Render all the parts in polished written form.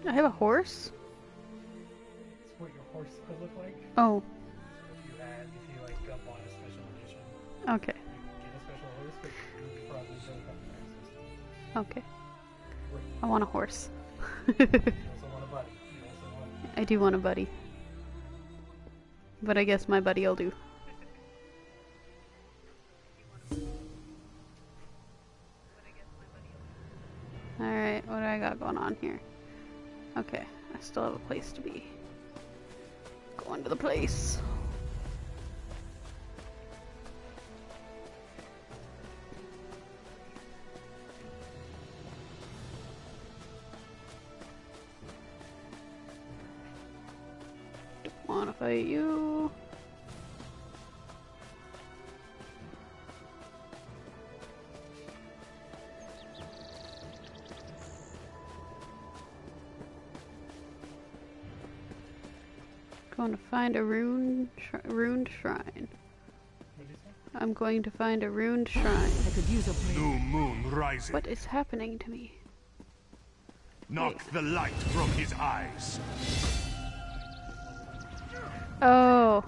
I have a horse? It's what your horse could look like. Oh. If you like up on a special edition. Okay. You get a special horse, but you could probably build up the system. Okay. I want a horse. You also want a buddy. I do want a buddy. But I guess my buddy will do. Alright, what do I got going on here? Okay, I still have a place to be. Going to the place. Don't wanna fight you. Going to find a ruined shrine. I'm going to find a ruined shrine. I could use a New moon rising. What is happening to me? Knock the light from his eyes. Oh,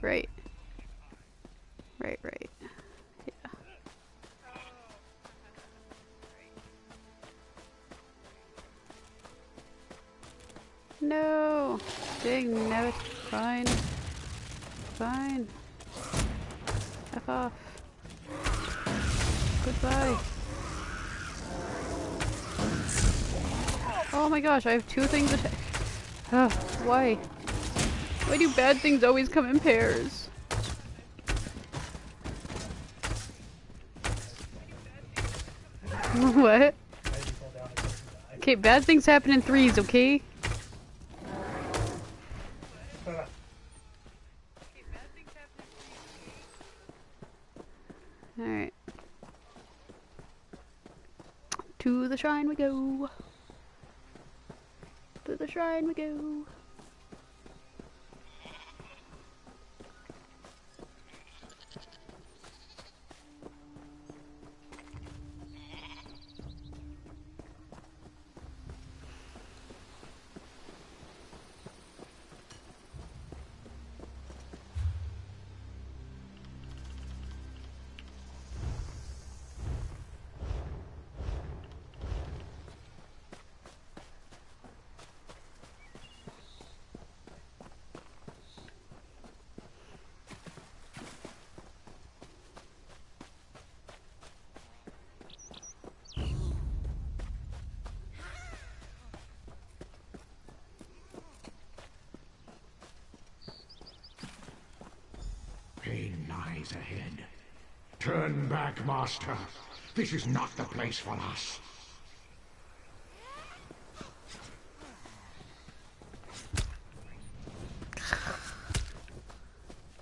right. Right. Yeah. No! Dang, never. Fine. Fine. F off. Goodbye. Oh my gosh, I have two things to why? Why do bad things always come in pairs? What? Okay, bad things happen in threes, okay? Alright. To the shrine we go. To the shrine we go. Pain lies ahead. Turn back, Master. This is not the place for us.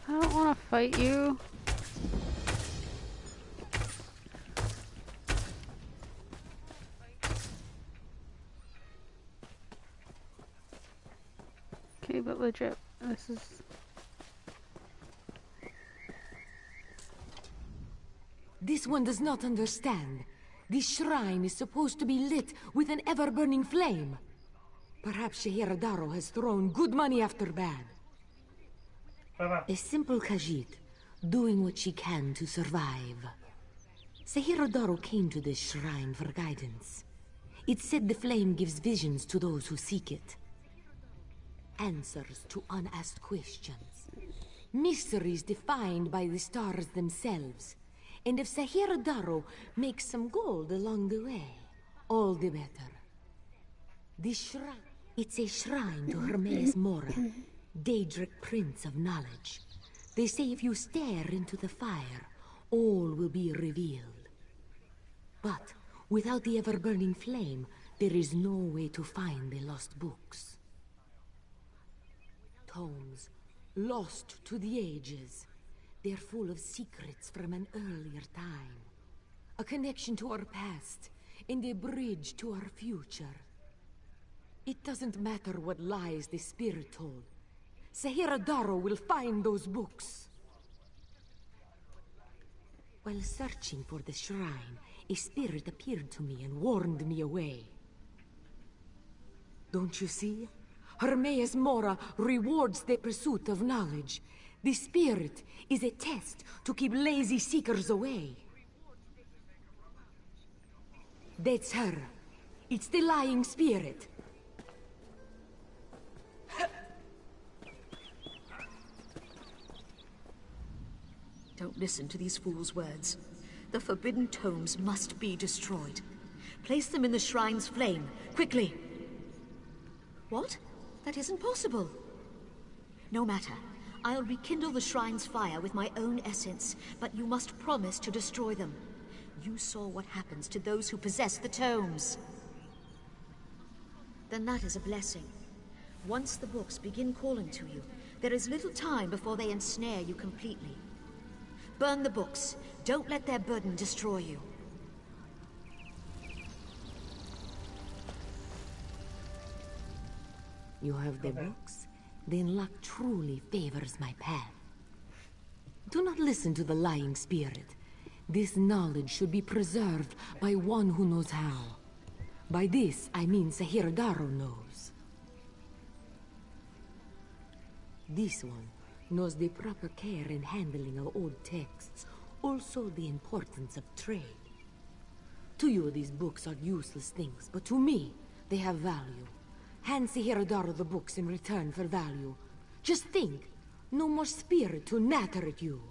I don't want to fight you. Okay, but legit, this is... This one does not understand. This shrine is supposed to be lit with an ever-burning flame. Perhaps Shehiradaro has thrown good money after bad. A simple Khajiit, doing what she can to survive. Shehiradaro came to this shrine for guidance. It said the flame gives visions to those who seek it. Answers to unasked questions. Mysteries defined by the stars themselves. And if Shehiradaro makes some gold along the way, all the better. This shrine, it's a shrine to Hermes Mora, Daedric Prince of Knowledge. They say if you stare into the fire, all will be revealed. But without the ever-burning flame, there is no way to find the lost books. Tomes, lost to the ages. They're full of secrets from an earlier time. A connection to our past, and a bridge to our future. It doesn't matter what lies the spirit told. Shehiradaro will find those books. While searching for the shrine, a spirit appeared to me and warned me away. Don't you see? Hermaeus Mora rewards the pursuit of knowledge. The spirit is a test to keep lazy seekers away. That's her. It's the lying spirit. Don't listen to these fools' words. The forbidden tomes must be destroyed. Place them in the shrine's flame, quickly. What? That isn't possible. No matter. I'll rekindle the shrine's fire with my own essence, but you must promise to destroy them. You saw what happens to those who possess the tomes. Then that is a blessing. Once the books begin calling to you, there is little time before they ensnare you completely. Burn the books. Don't let their burden destroy you. You have the books? Then luck truly favors my path. Do not listen to the lying spirit. This knowledge should be preserved by one who knows how. By this, I mean Sahiradaro knows. This one knows the proper care and handling of old texts, also the importance of trade. To you, these books are useless things, but to me, they have value. Hand Sahiradaro the books in return for value. Just think, no more spirit to natter at you.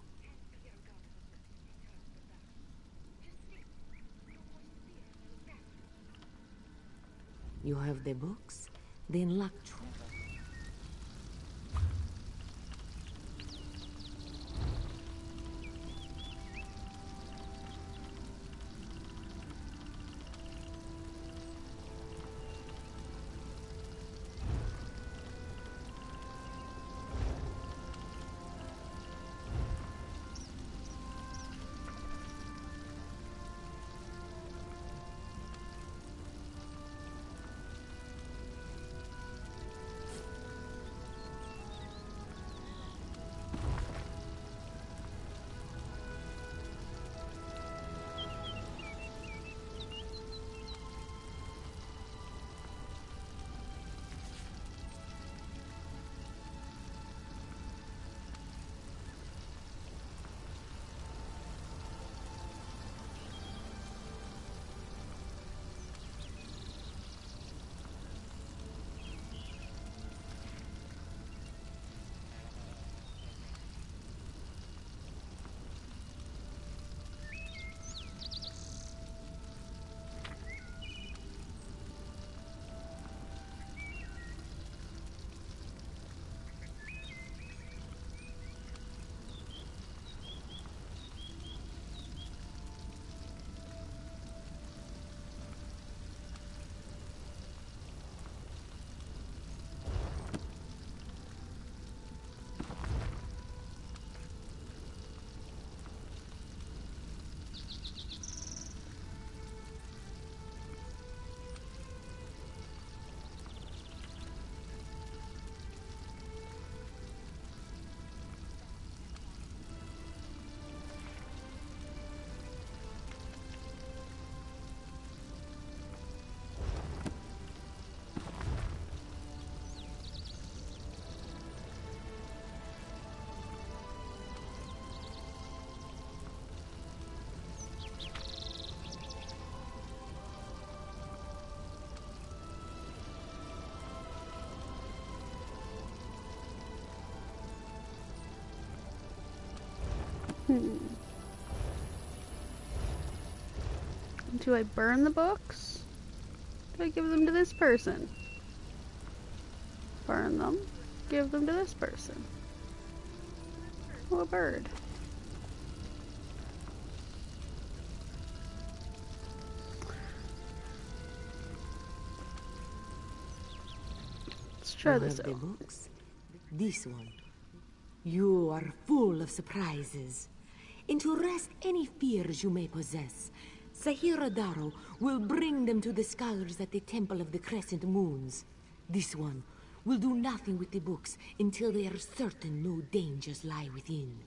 You have the books? Then luck true. Do I burn the books? Do I give them to this person? Burn them. Give them to this person. Oh, a bird. Let's try this out. The books? This one. You are full of surprises. And to rest any fears you may possess, Sahiradaro will bring them to the scholars at the Temple of the Crescent Moons. This one will do nothing with the books until they are certain no dangers lie within.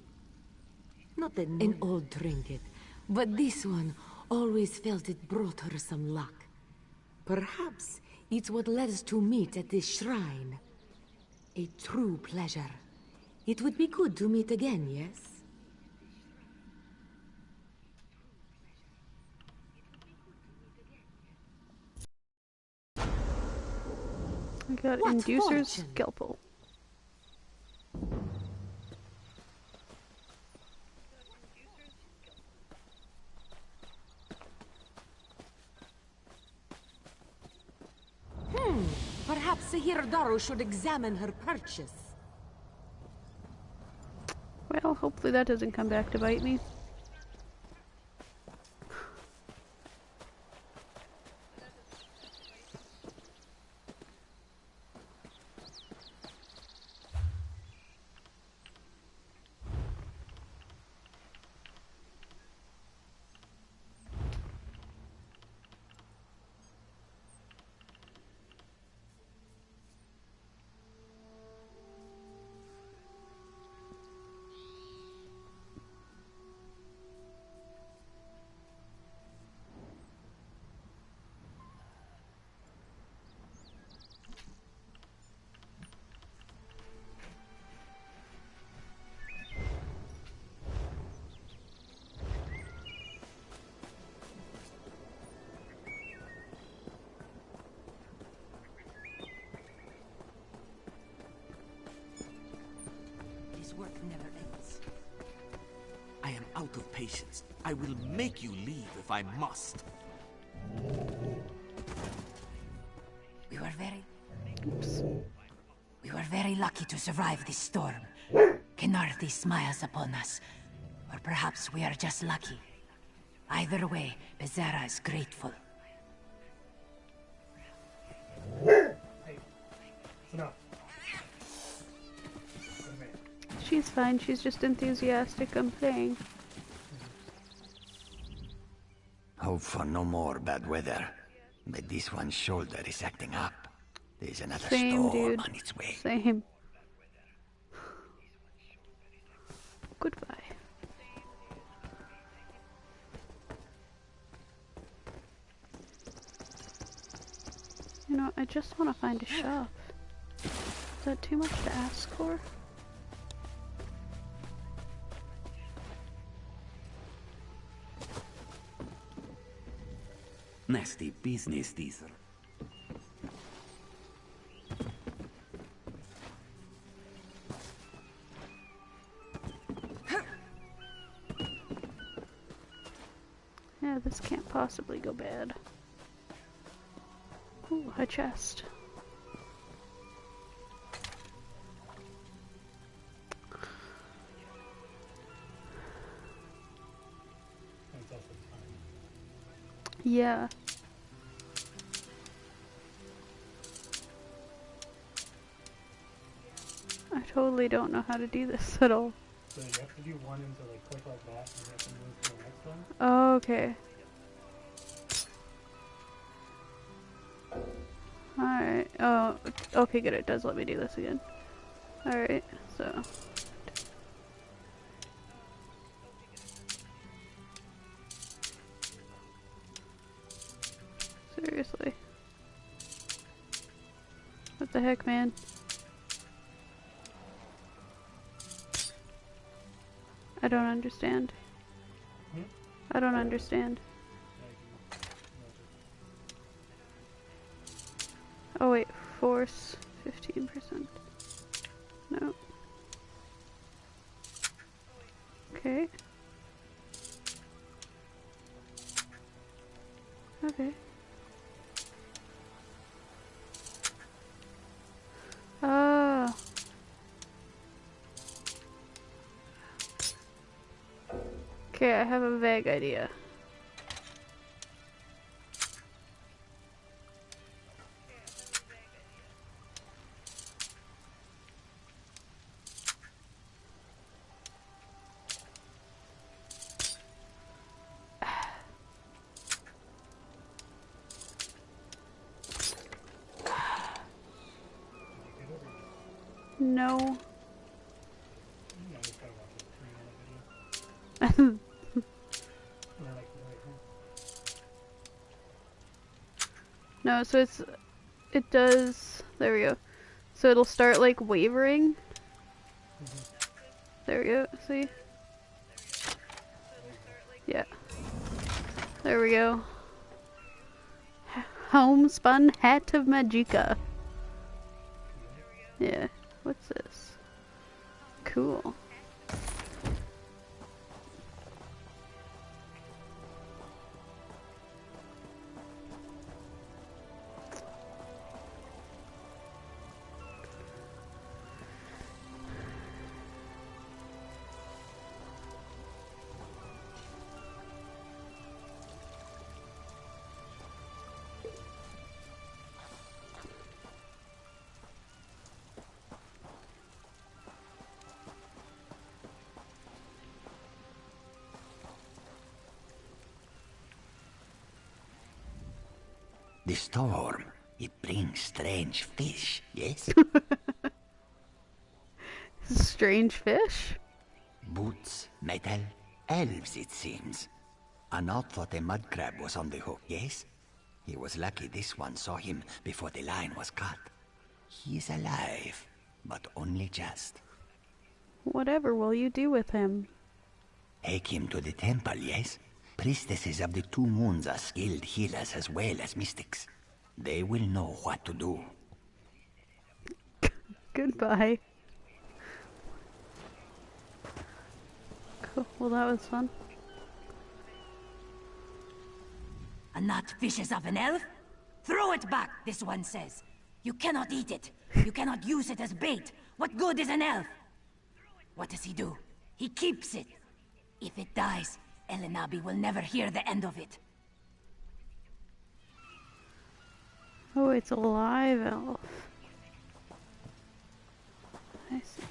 Not an old trinket, but this one always felt it brought her some luck. Perhaps It's what led us to meet at this shrine. A true pleasure. It would be good to meet again, yes? I got What Inducer's fortune? Scalpel. Perhaps Sahir should examine her purchase. Well, hopefully that doesn't come back to bite me. This work never ends. I am out of patience. I will make you leave if I must. We were very... Oops. We were very lucky to survive this storm. Kenarthi smiles upon us. Or perhaps we are just lucky. Either way, Bezerra is grateful. Hey, it's enough. Wait a minute. She's fine, she's just enthusiastic on playing. Hope for no more bad weather. But this one's shoulder is acting up. There's another Same, storm dude. on its way. Same. Goodbye. You know, I just want to find a shop. Is that too much to ask for? Nasty business, this. Yeah, this can't possibly go bad. Ooh, a chest. It's also time. Yeah. I totally don't know how to do this at all. So you have to do one and to like click like that, and you have to move to the next one. Oh, okay. Alright. Oh, okay, good. It does let me do this again. Alright, so. Seriously. What the heck, man? I don't understand. Hmm? I don't understand. Oh wait, force 15%. No. Okay. Okay. Ah. Okay, I have a vague idea. No. Yeah, I just gotta watch a 3-minute video. And then, like, No, so it's it does. There we go. So it'll start like wavering. There we go. See? Yeah. There we go. Homespun hat of Magica. Yeah. What's this? Cool. The storm, it brings strange fish, yes? Strange fish? Boots, metal, elves it seems. Anat thought a mud crab was on the hook, yes? He was lucky this one saw him before the line was cut. He is alive, but only just. Whatever will you do with him? Take him to the temple, yes? Priestesses of the two moons are skilled healers as well as mystics. They will know what to do. Goodbye. Cool. Well, that was fun. A nut fishes of an elf? Throw it back, this one says. You cannot eat it. You cannot use it as bait. What good is an elf? What does he do? He keeps it. If it dies, Elenabi will never hear the end of it. Oh, it's a live elf. I see.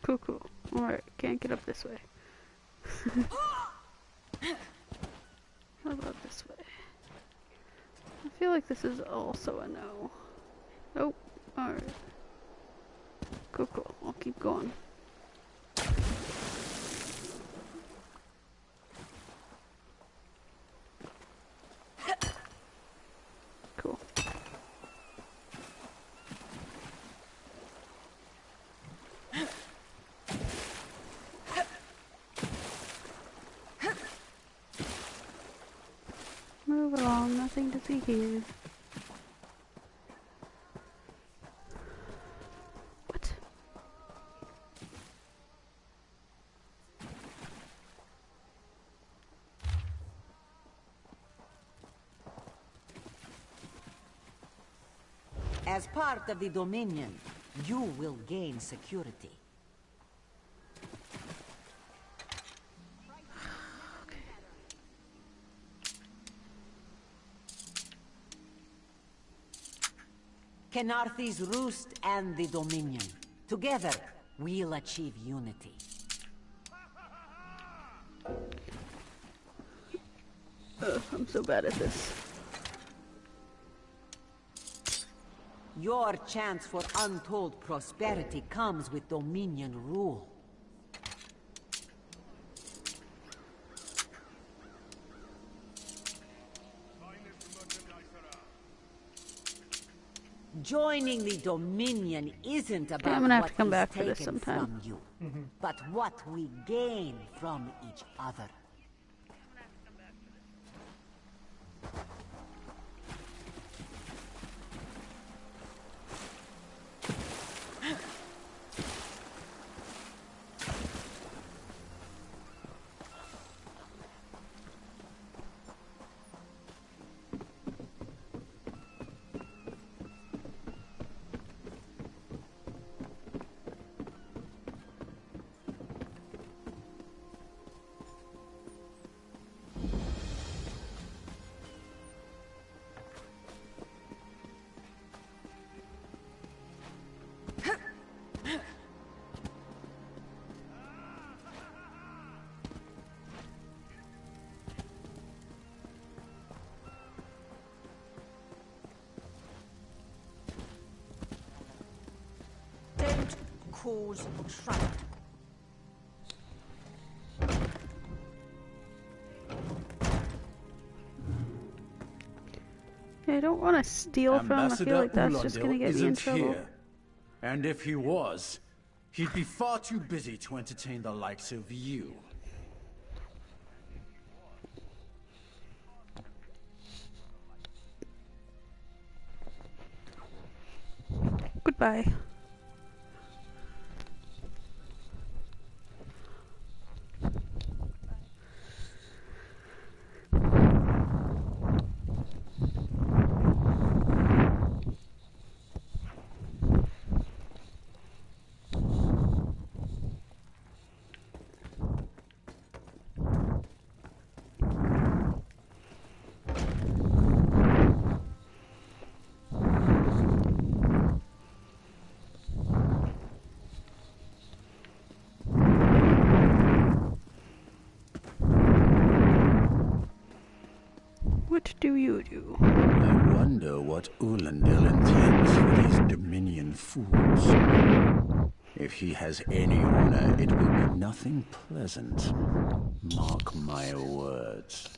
Cool, cool. Alright, can't get up this way. How about this way? I feel like this is also a no. Oh, alright. Cool, cool. I'll keep going. Cool. Move along, nothing to see here. What? As part of the Dominion, you will gain security. Kenarthi's Roost and the Dominion. Together, we'll achieve unity. I'm so bad at this. Your chance for untold prosperity comes with Dominion rule. Joining the Dominion isn't about I'm gonna have what to come is back for this taken sometime. from you, but what we gain from each other. Don't cause trouble. Yeah, I don't want to steal from him. I feel like that's just gonna get me in trouble. Here. And if he was, he'd be far too busy to entertain the likes of you. Goodbye. What do you do? I wonder what Ulandil intends for these Dominion fools. If he has any honor, it will be nothing pleasant. Mark my words.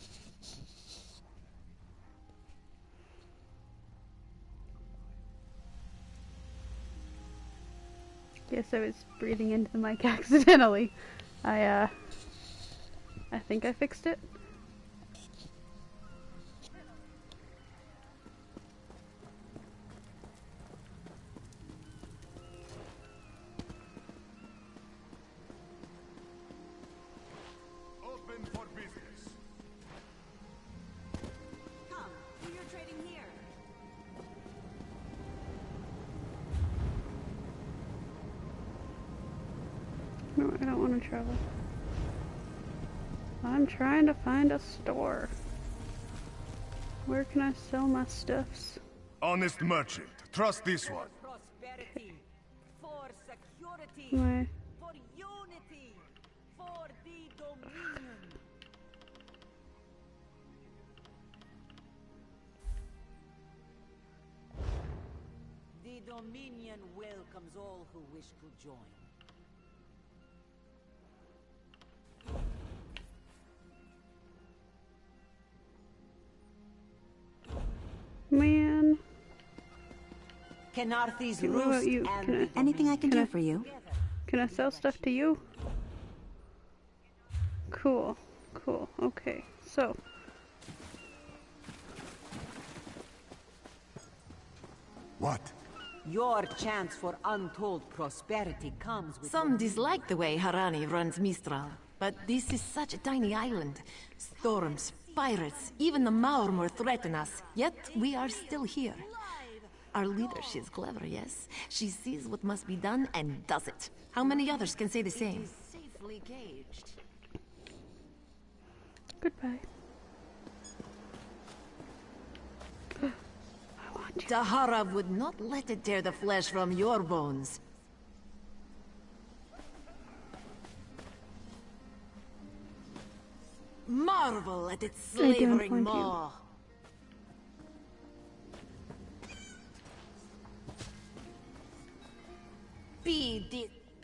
Yes, I was breathing into the mic accidentally. I think I fixed it. Open for business. Come, do your trading here. No, I don't want to travel. I'm trying to find a store. Where can I sell my stuffs? Honest merchant. Trust this one. Prosperity, for security, My for unity, for the Dominion. The Dominion welcomes all who wish to join. man. Can Arthur's Okay, what about you? Anything I can do for you? Can I sell stuff to you? Cool. Cool. Okay. So. What? Your chance for untold prosperity comes with... Some dislike the way Harani runs Mistral, but this is such a tiny island. Storms, pirates, even the Maormor threaten us, yet we are still here. Our leader, she's clever, yes? She sees what must be done and does it. How many others can say the same? Safely caged. Goodbye. Tahara would not let it tear the flesh from your bones. Marvel at its slavering maw.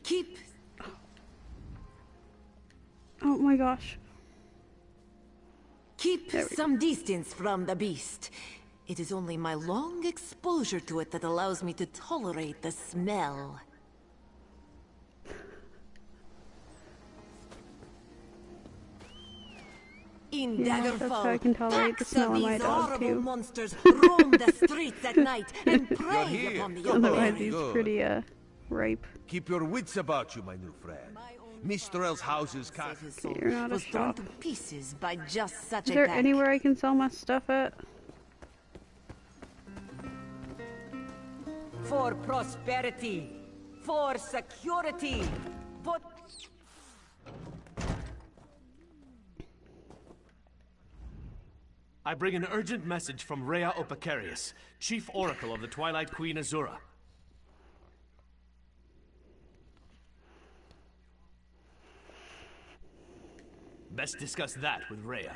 Keep. Oh my gosh. Keep some distance from the beast. It is only my long exposure to it that allows me to tolerate the smell. In Yeah, that's how I can tolerate the smell of my dog too. Monsters roam the streets at night and prey upon the Otherwise he's pretty ripe. Keep your wits about you, my new friend. Mistral's houses can't... You're not a was torn shop. to pieces by just such Is a there pack. anywhere I can sell my stuff at? For prosperity, for security, for... I bring an urgent message from Rhea Opacarius, Chief Oracle of the Twilight Queen Azura. Best discuss that with Rhea.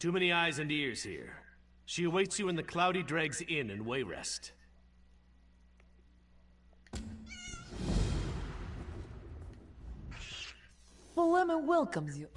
Too many eyes and ears here. She awaits you in the Cloudy Dregs Inn in Wayrest. and welcomes you.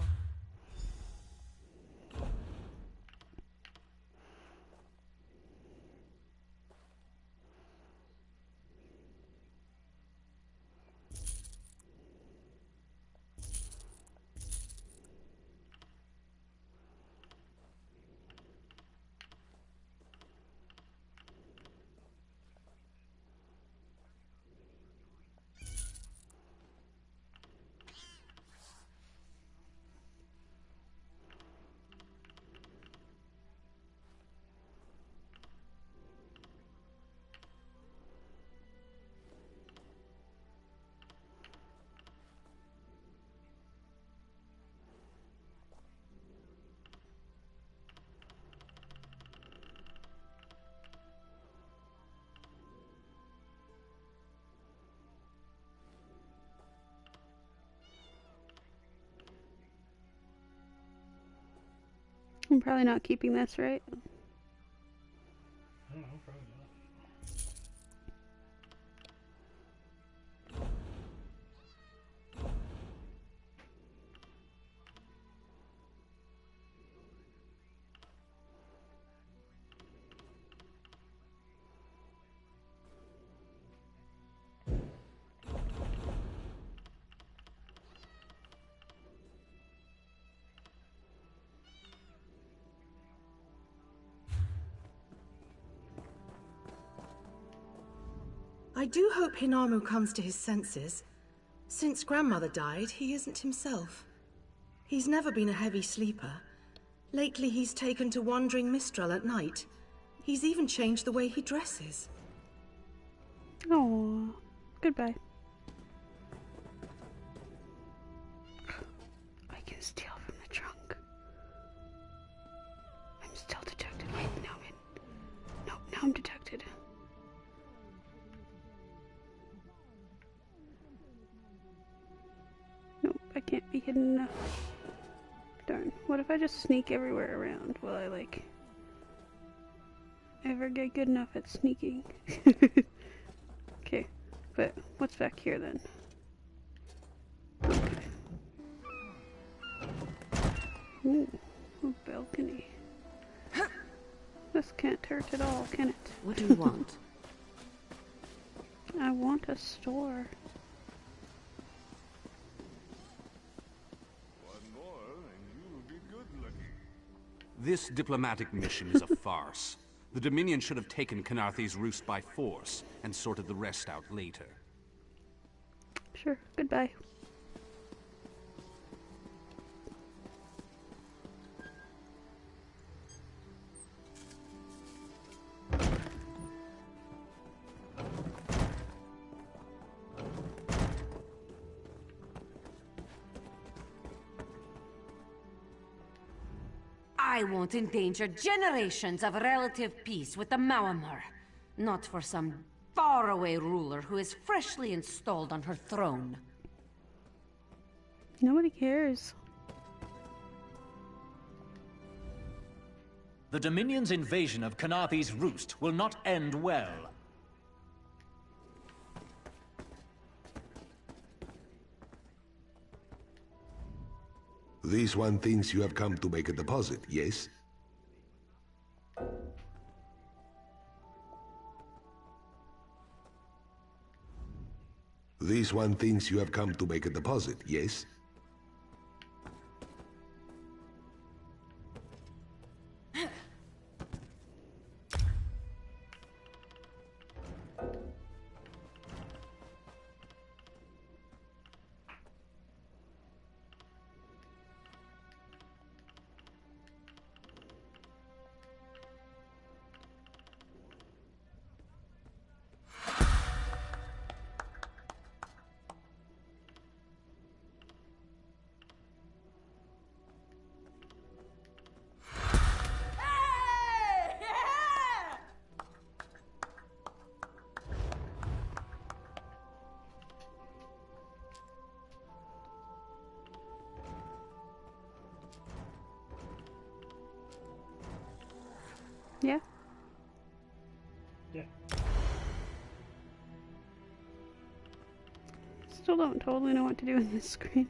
I'm probably not keeping this, right? I don't know, probably not. I do hope Hinamu comes to his senses. Since Grandmother died, he isn't himself. He's never been a heavy sleeper. Lately, he's taken to wandering Mistral at night. He's even changed the way he dresses. Oh, goodbye. I can steal from the trunk. I'm still detected. Wait, no, no, now I'm detected. Nope, I can't be hidden enough. Darn. What if I just sneak everywhere around? Will I, like, ever get good enough at sneaking? Okay, but what's back here then? Okay. Ooh, a balcony. This can't hurt at all, can it? What do you want? I want a store. This diplomatic mission is a farce. The Dominion should have taken Khenarthi's roost by force and sorted the rest out later. Sure, goodbye. I won't endanger generations of relative peace with the Maamur. Not for some faraway ruler who is freshly installed on her throne. Nobody cares. The Dominion's invasion of Khenarthi's roost will not end well. This one thinks you have come to make a deposit, yes? This one thinks you have come to make a deposit, yes? Yeah? Yeah. Still don't totally know what to do in this screen.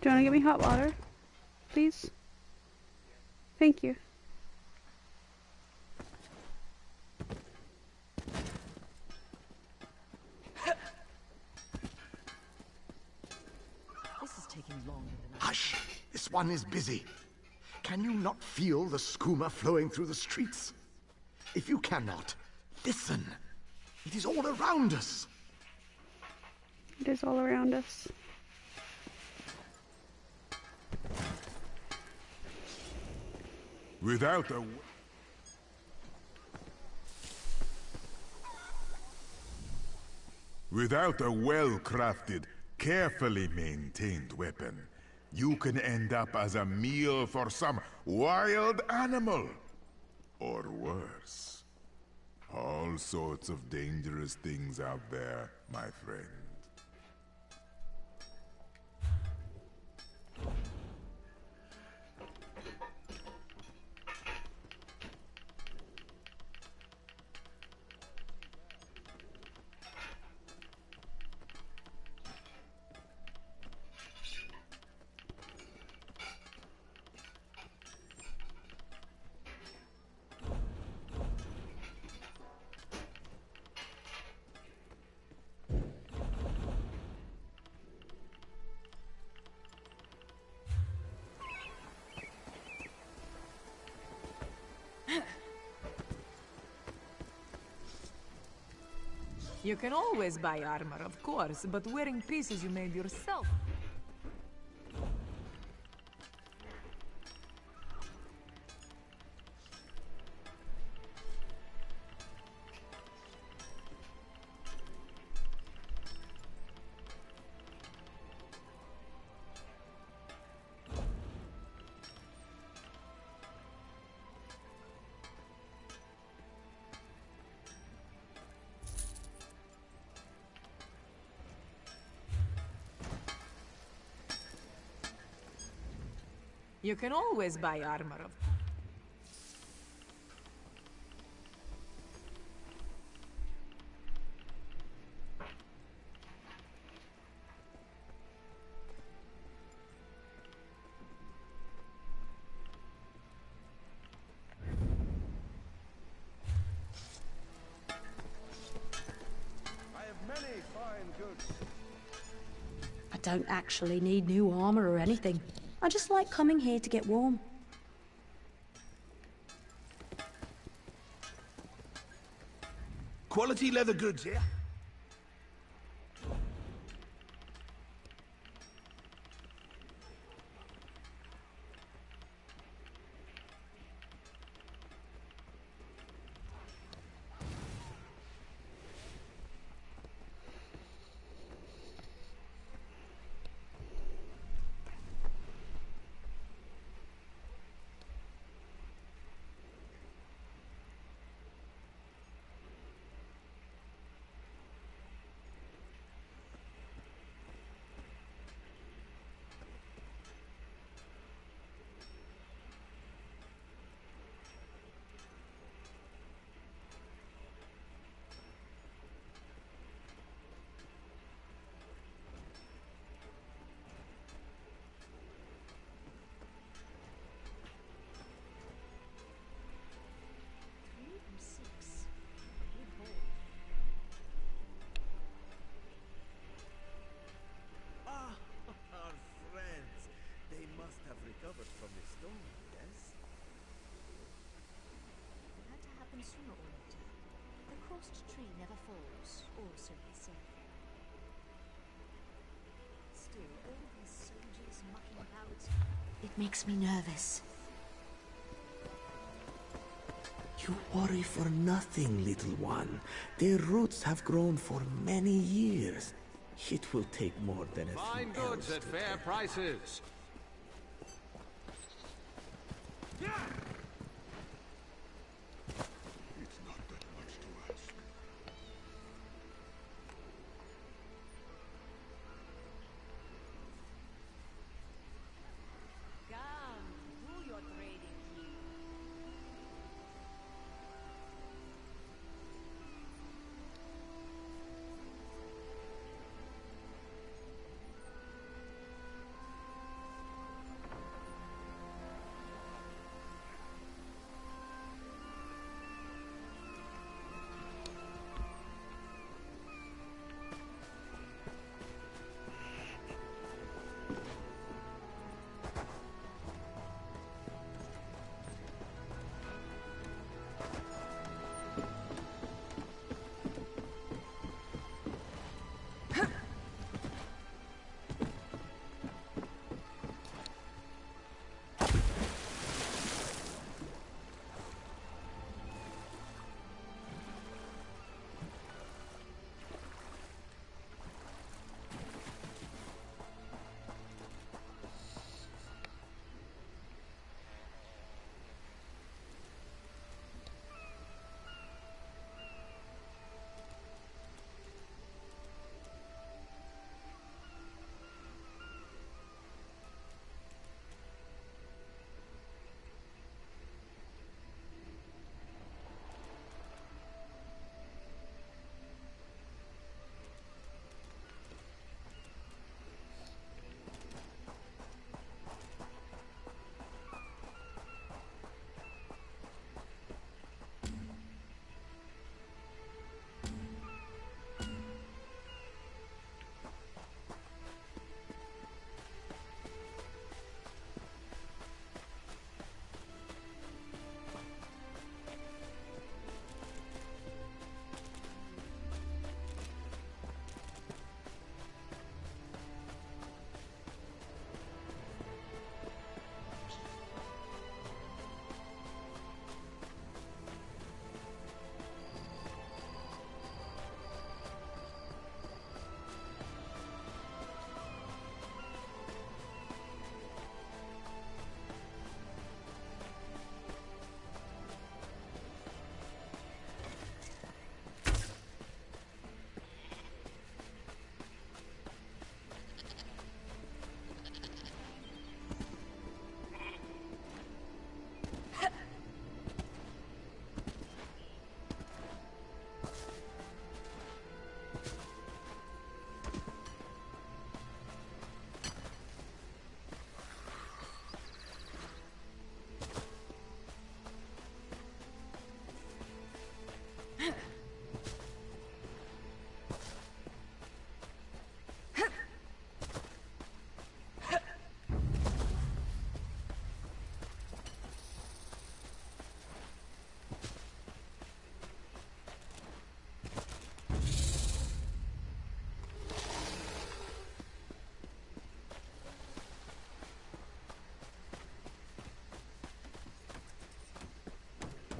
Do you want to get me hot water? Please? Thank you. This is taking longer than Hush! This one is busy. Can you not feel the skooma flowing through the streets? If you cannot, listen. It is all around us. It is all around us. Without a well-crafted, carefully maintained weapon, you can end up as a meal for some wild animal. Or worse. All sorts of dangerous things out there, my friend. You can always buy armor, of course, but wearing pieces you made yourself. You can always buy armor, of I don't actually need new armor or anything. I just like coming here to get warm. Quality leather goods, yeah? Recovered from the storm, yes? It had to happen sooner or later. The crossed tree never falls, or so they say. Still, all these soldiers mucking about, it makes me nervous. You worry for nothing, little one. Their roots have grown for many years. It will take more than a Fine few goods elves at to fair get- prices. It's not that much to ask. Come, do your trading here.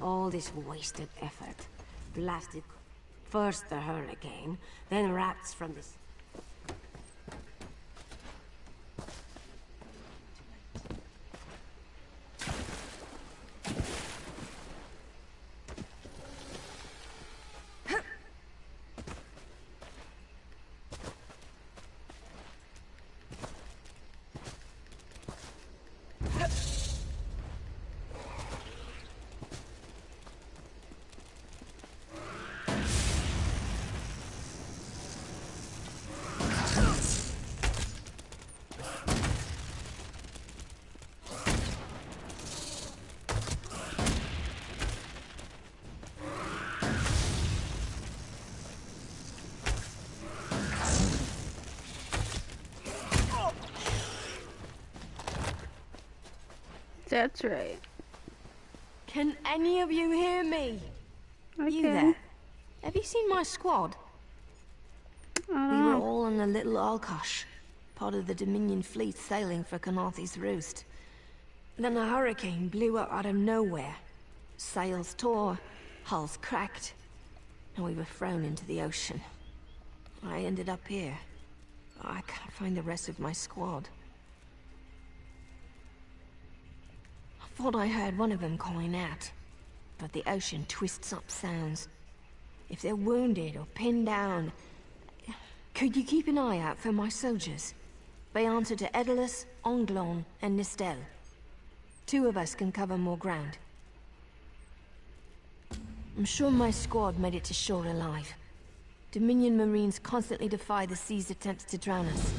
All this wasted effort. Blasted. First the hurricane, then rats from this. That's right. Can any of you hear me? You there? Have you seen my squad? We were all on a little Alkosh, part of the Dominion fleet sailing for Canarthy's Roost. Then a hurricane blew up out of nowhere. Sails tore, hulls cracked, and we were thrown into the ocean. I ended up here. I can't find the rest of my squad. I thought I heard one of them calling out, but the ocean twists up sounds. If they're wounded or pinned down, could you keep an eye out for my soldiers? They answer to Edalus, Onglon, and Nistel. 2 of us can cover more ground. I'm sure my squad made it to shore alive. Dominion Marines constantly defy the sea's attempts to drown us.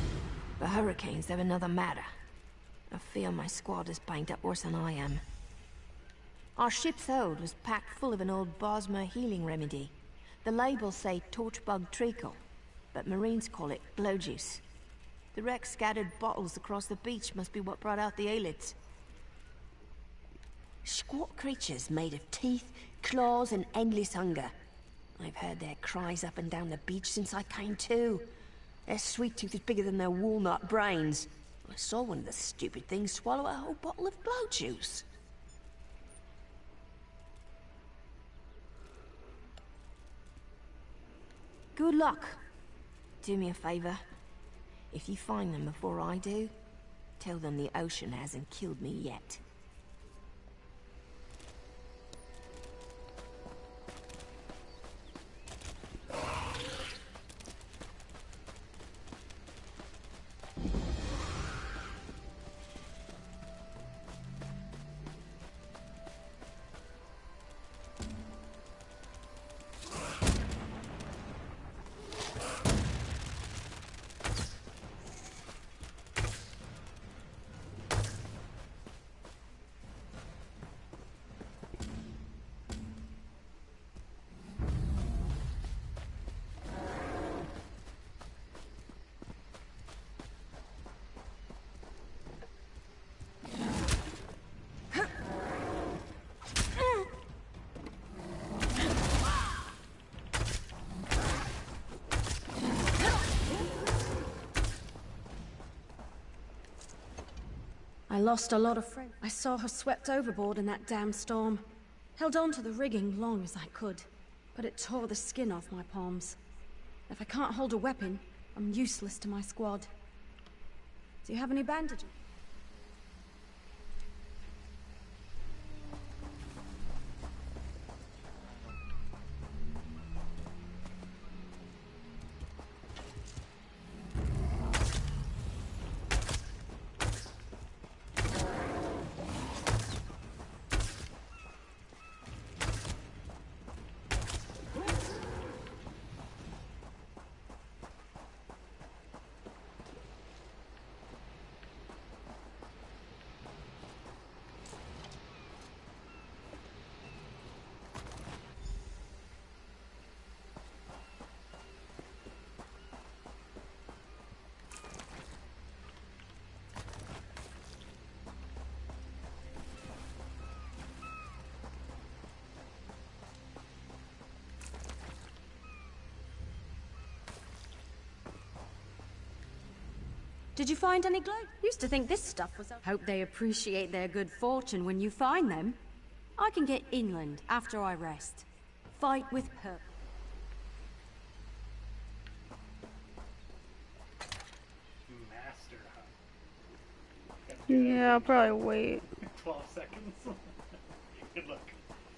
The hurricanes are another matter. I fear my squad is banged up worse than I am. Our ship's hold was packed full of an old Bosmer healing remedy. The labels say torchbug treacle, but Marines call it glow juice. The wreck scattered bottles across the beach must be what brought out the aelids. Squat creatures made of teeth, claws, and endless hunger. I've heard their cries up and down the beach since I came to. Their sweet tooth is bigger than their walnut brains. I saw one of the stupid things swallow a whole bottle of blow juice. Good luck. Do me a favor. If you find them before I do, tell them the ocean hasn't killed me yet. I lost a lot of friends. I saw her swept overboard in that damn storm. Held on to the rigging long as I could, but it tore the skin off my palms. If I can't hold a weapon, I'm useless to my squad. Do you have any bandages? Did you find any glow? Used to think this stuff was... Hope they appreciate their good fortune when you find them. I can get inland after I rest. Fight with purpose. Master hunt. Yeah, I'll probably wait. 12 seconds. Good luck.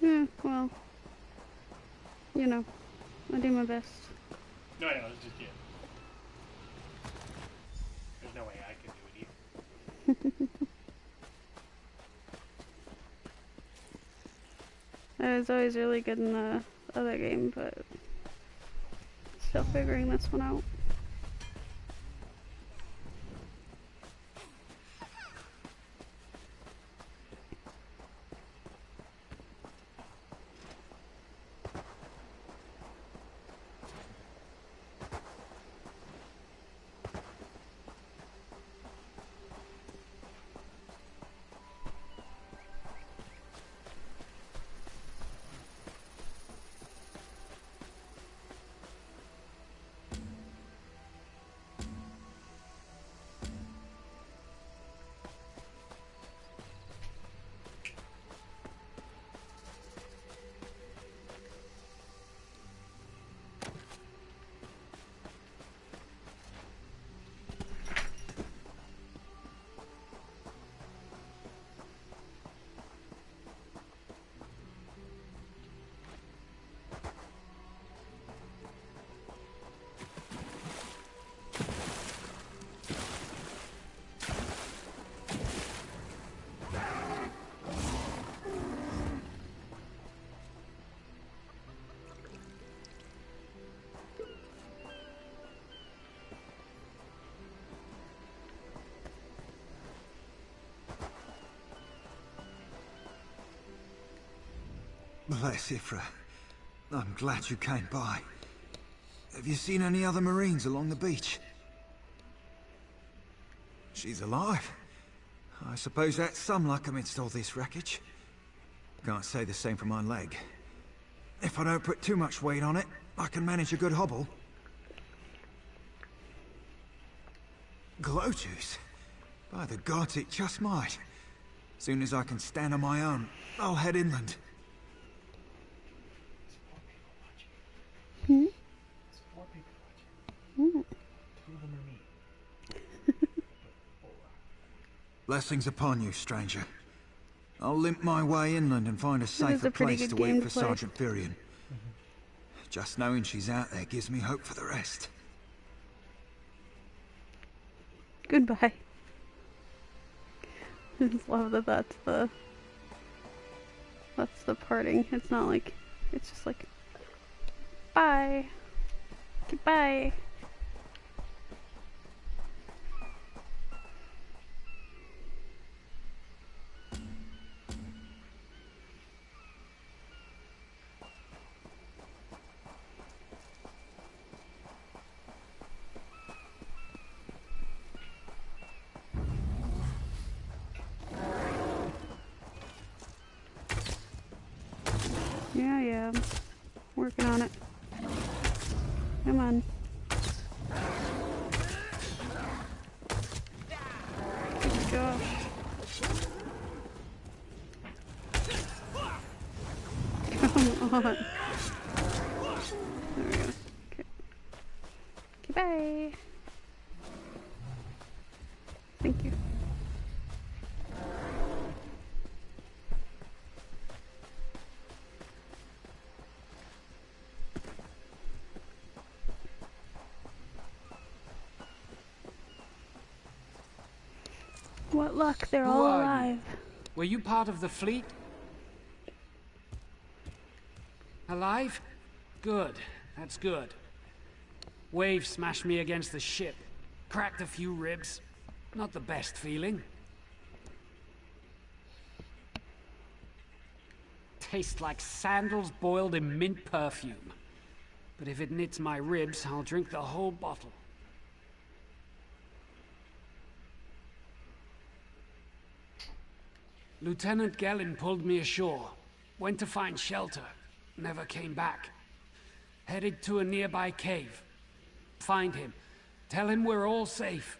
Yeah, well, you know, I do my best. No, I know, it's just you. There's no way I can do it either. I was always really good in the other game, but still figuring this one out. Bless Ifra. I'm glad you came by. Have you seen any other Marines along the beach? She's alive. I suppose that's some luck amidst all this wreckage. Can't say the same for my leg. If I don't put too much weight on it, I can manage a good hobble. Glow juice? By the gods, it just might. Soon as I can stand on my own, I'll head inland. Hmm? Blessings upon you, stranger. I'll limp my way inland and find a safer place to wait for Sergeant Furion. Just knowing she's out there gives me hope for the rest. Goodbye. I just love that that's the parting. It's not like, it's just like, bye. Goodbye. Yeah, working on it. Come on. Good gosh. Come on. There we go. Okay. Goodbye. Thank you. What luck, they're all alive. Were you part of the fleet? Alive? Good. That's good. Wave smashed me against the ship. Cracked a few ribs. Not the best feeling. Tastes like sandals boiled in mint perfume. But if it knits my ribs, I'll drink the whole bottle. Lieutenant Gellin pulled me ashore. Went to find shelter. Never came back. Headed to a nearby cave. Find him. Tell him we're all safe.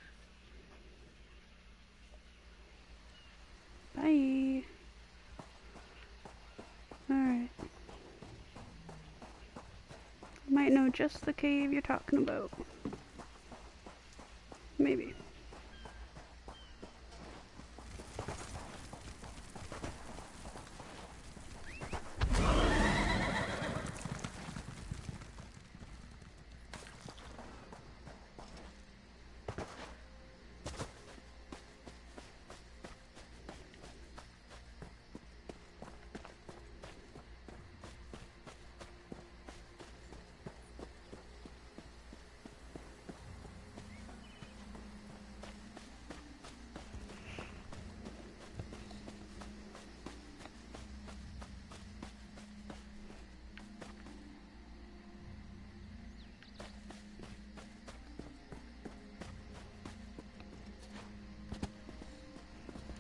Bye. might know just the cave you're talking about. Maybe.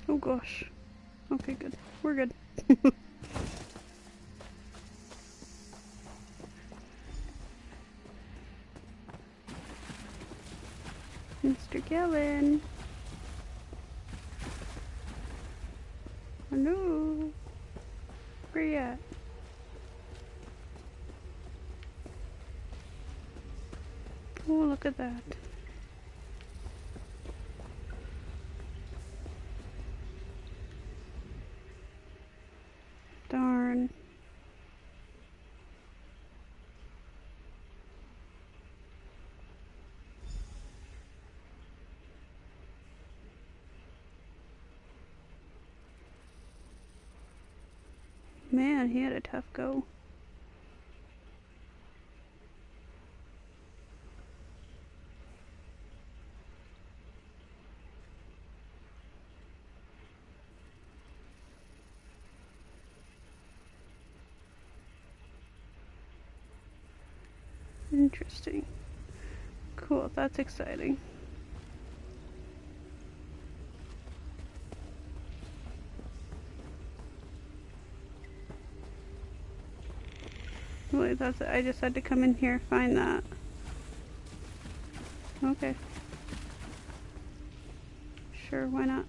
Oh gosh. Okay, good. We're good. Mr. Gellin. Hello. Where you at? Oh, look at that. Darn. Man, he had a tough go. Interesting. Cool, that's exciting. Wait, that's it. I just had to come in here, find that. Okay. Sure, why not?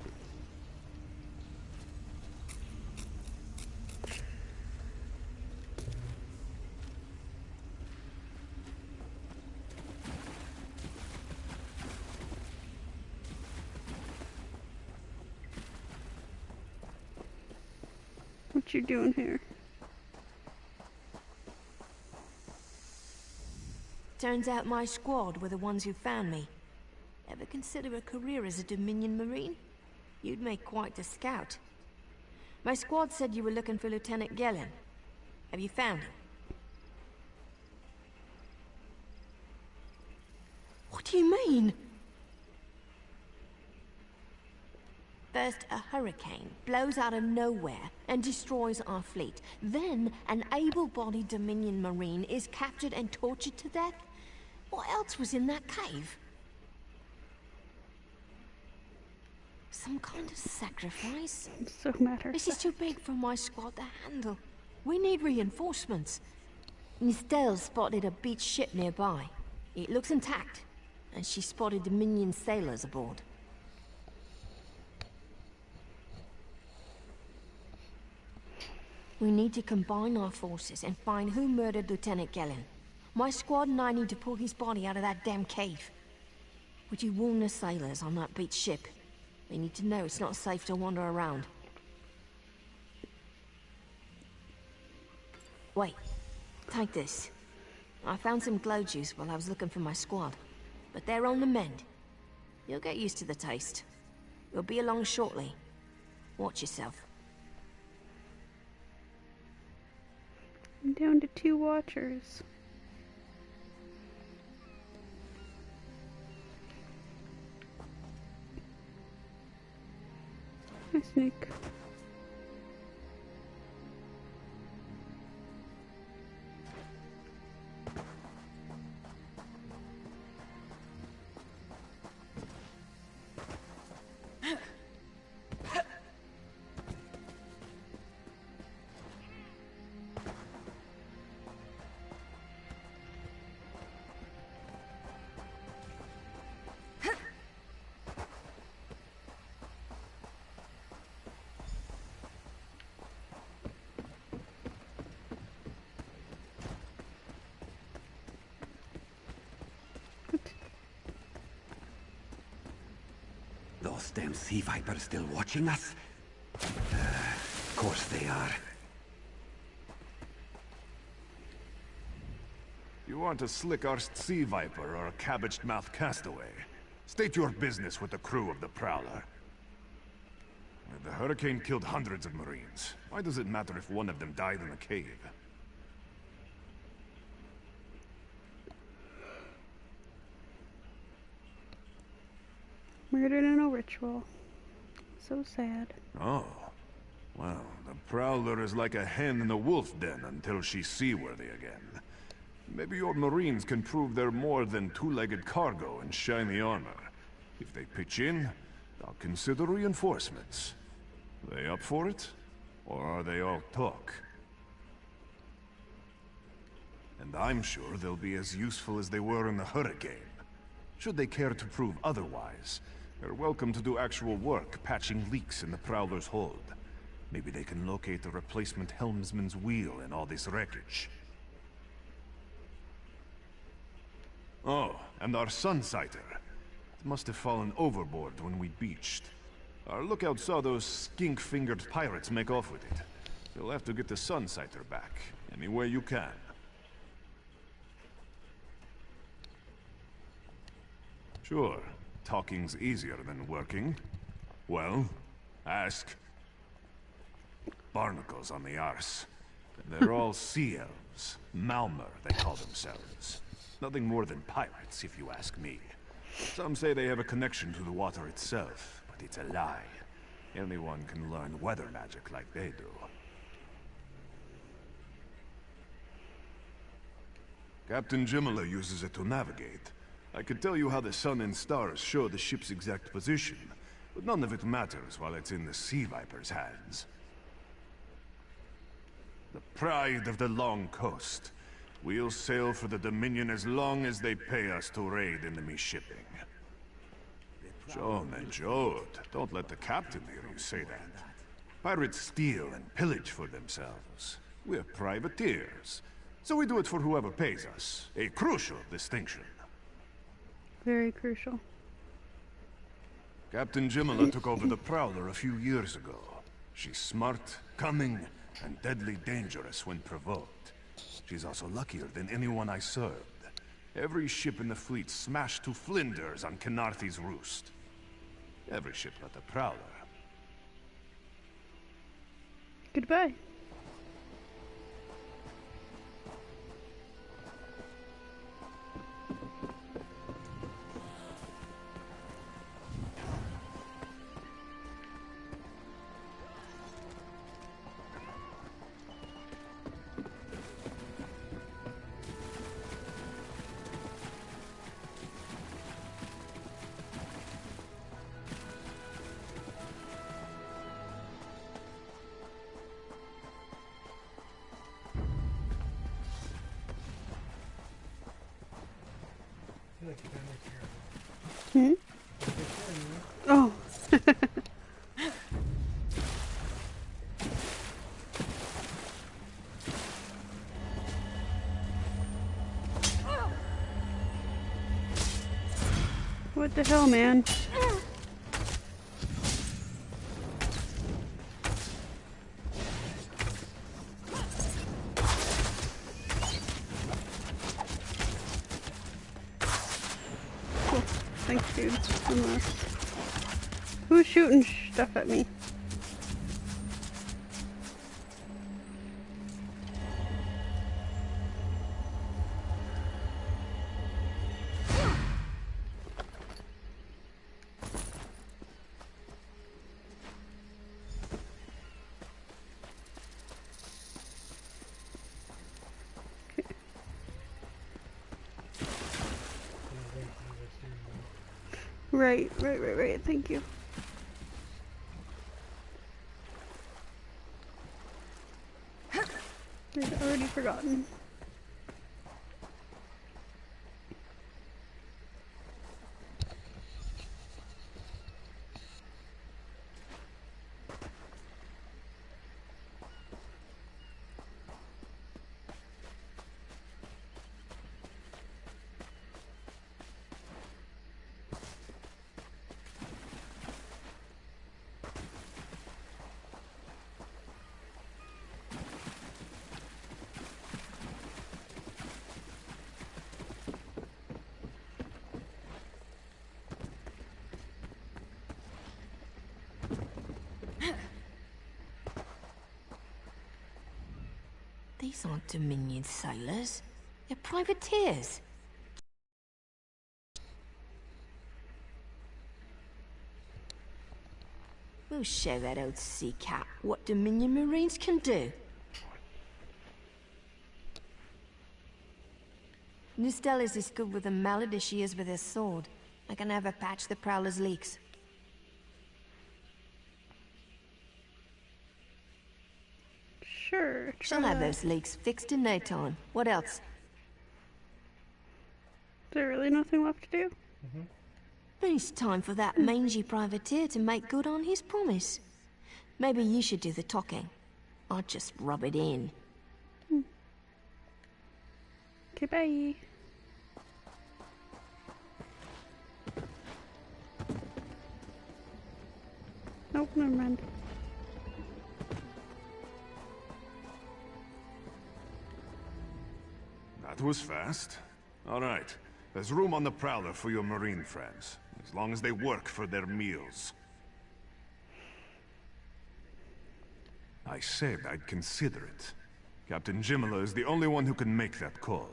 What you doing here? Turns out my squad were the ones who found me. Ever consider a career as a Dominion Marine? You'd make quite a scout. My squad said you were looking for Lieutenant Gellin. Have you found him? What do you mean? First, a hurricane blows out of nowhere and destroys our fleet. Then, an able-bodied Dominion Marine is captured and tortured to death? What else was in that cave? Some kind of sacrifice? I'm so mad at her. This is too big for my squad to handle. We need reinforcements. Estelle spotted a beached ship nearby. It looks intact, and she spotted Dominion sailors aboard. We need to combine our forces and find who murdered Lieutenant Gellin. My squad and I need to pull his body out of that damn cave. Would you warn the sailors on that beached ship? They need to know it's not safe to wander around. Wait, take this. I found some glow juice while I was looking for my squad, but they're on the mend. You'll get used to the taste. We'll be along shortly. Watch yourself. I'm down to 2 watchers. Hi, Snake. those damn sea vipers still watching us? Of course they are. You aren't a slick-arsed sea viper or a cabbage-mouthed castaway. State your business with the crew of the Prowler. The hurricane killed hundreds of Marines. Why does it matter if one of them died in the cave? Murdered in a ritual. So sad. Oh. Well, the Prowler is like a hen in a wolf den until she's seaworthy again. Maybe your Marines can prove they're more than two-legged cargo and shiny armor. If they pitch in, I'll consider reinforcements. They up for it? Or are they all talk? And I'm sure they'll be as useful as they were in the hurricane. Should they care to prove otherwise, they're welcome to do actual work patching leaks in the Prowler's hold. Maybe they can locate the replacement helmsman's wheel in all this wreckage. Oh, and our Sunsighter. It must have fallen overboard when we beached. Our lookout saw those skink-fingered pirates make off with it. You'll have to get the Sunsighter back, any way you can. Sure, talking's easier than working. Well, ask. Barnacles on the arse. They're all sea elves. Malmer, they call themselves. Nothing more than pirates, if you ask me. Some say they have a connection to the water itself, but it's a lie. Anyone can learn weather magic like they do. Captain Jimala uses it to navigate. I could tell you how the sun and stars show the ship's exact position, but none of it matters while it's in the Sea Viper's hands. The pride of the long coast. We'll sail for the Dominion as long as they pay us to raid enemy shipping. John and Jode, don't let the captain hear you say that. Pirates steal and pillage for themselves. We're privateers, so we do it for whoever pays us. A crucial distinction. Very crucial. Captain Jimala took over the Prowler a few years ago. She's smart, cunning, and deadly dangerous when provoked. She's also luckier than anyone I served. Every ship in the fleet smashed to flinders on Kynarthi's roost. Every ship but the Prowler. Goodbye. Hmm? Oh. What the hell, man? Thanks, dude. Who's shooting stuff at me? Right. Thank you. I'd already forgotten. These aren't Dominion sailors. They're privateers. We'll show that old sea cat what Dominion Marines can do. Nustella's as good with a mallet as she is with her sword. I can have her patch the Prowler's leaks. Sure. She'll have those leaks fixed in no time. What else? Is there really nothing left to do? It's time for that mangy privateer to make good on his promise. Maybe you should do the talking. I'll just rub it in. Okay, bye. Nope, never mind. That was fast. All right. There's room on the Prowler for your Marine friends, as long as they work for their meals. I said I'd consider it. Captain Jimala is the only one who can make that call.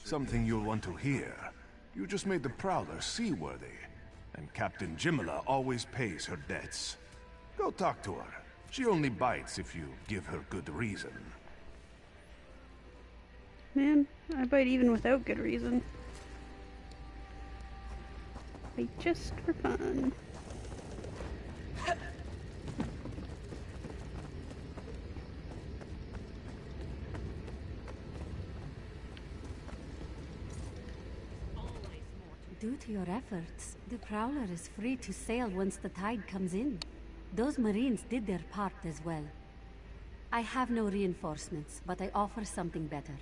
Something you'll want to hear. You just made the Prowler seaworthy, and Captain Jimala always pays her debts. Go talk to her. She only bites if you give her good reason. Man, I bite even without good reason. Bite just for fun. Due to your efforts, the Prowler is free to sail once the tide comes in. Those Marines did their part as well. I have no reinforcements, but I offer something better.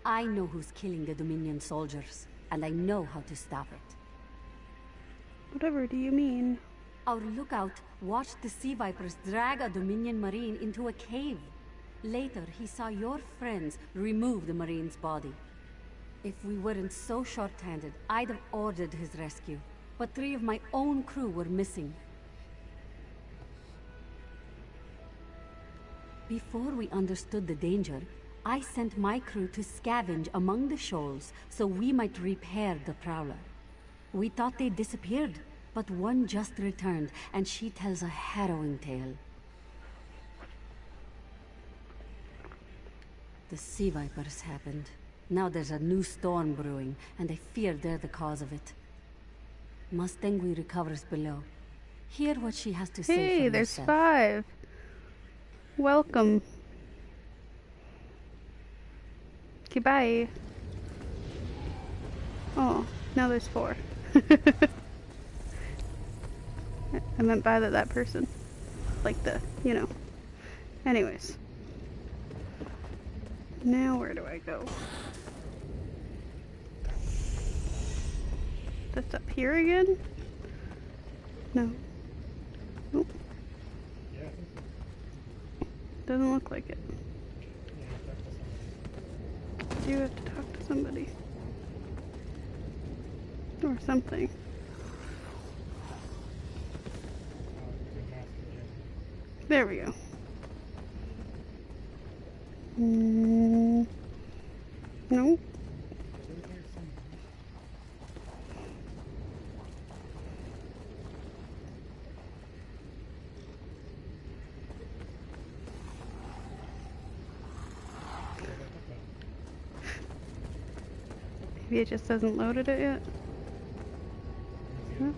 I know who's killing the Dominion soldiers, and I know how to stop it. Whatever do you mean? Our lookout watched the Sea Vipers drag a Dominion Marine into a cave. Later, he saw your friends remove the Marine's body. If we weren't so short-handed, I'd have ordered his rescue. But 3 of my own crew were missing. Before we understood the danger, I sent my crew to scavenge among the shoals so we might repair the Prowler. We thought they disappeared, but one just returned, and she tells a harrowing tale. The Sea Vipers happened. Now there's a new storm brewing, and I fear they're the cause of it. Mustangui recovers below. Hear what she has to say for Hey, there's herself. 5. Welcome. Okay, bye. Oh, now there's 4. I meant by that person. Like the, you know. Anyways. Now where do I go? That's up here again? No. Nope. Doesn't look like it. You have to talk to somebody. Or something. There we go. No. Maybe it just hasn't loaded it yet. Huh?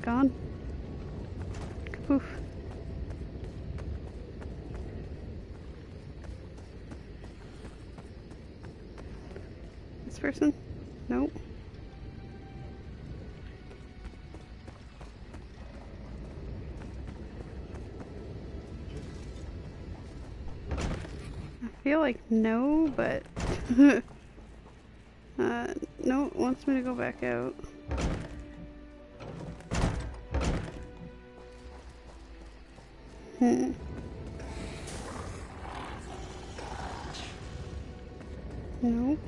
Gone. Poof. This person? Nope. I feel like no, but no, it wants me to go back out. Nope.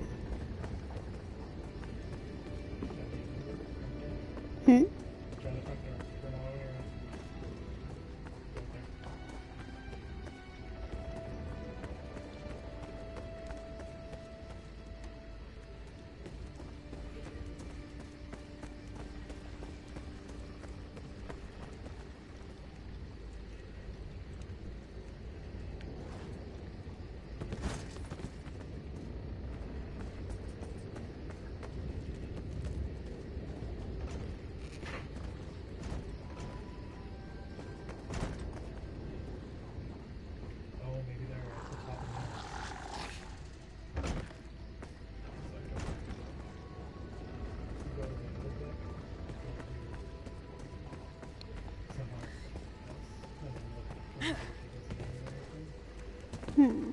Hmm.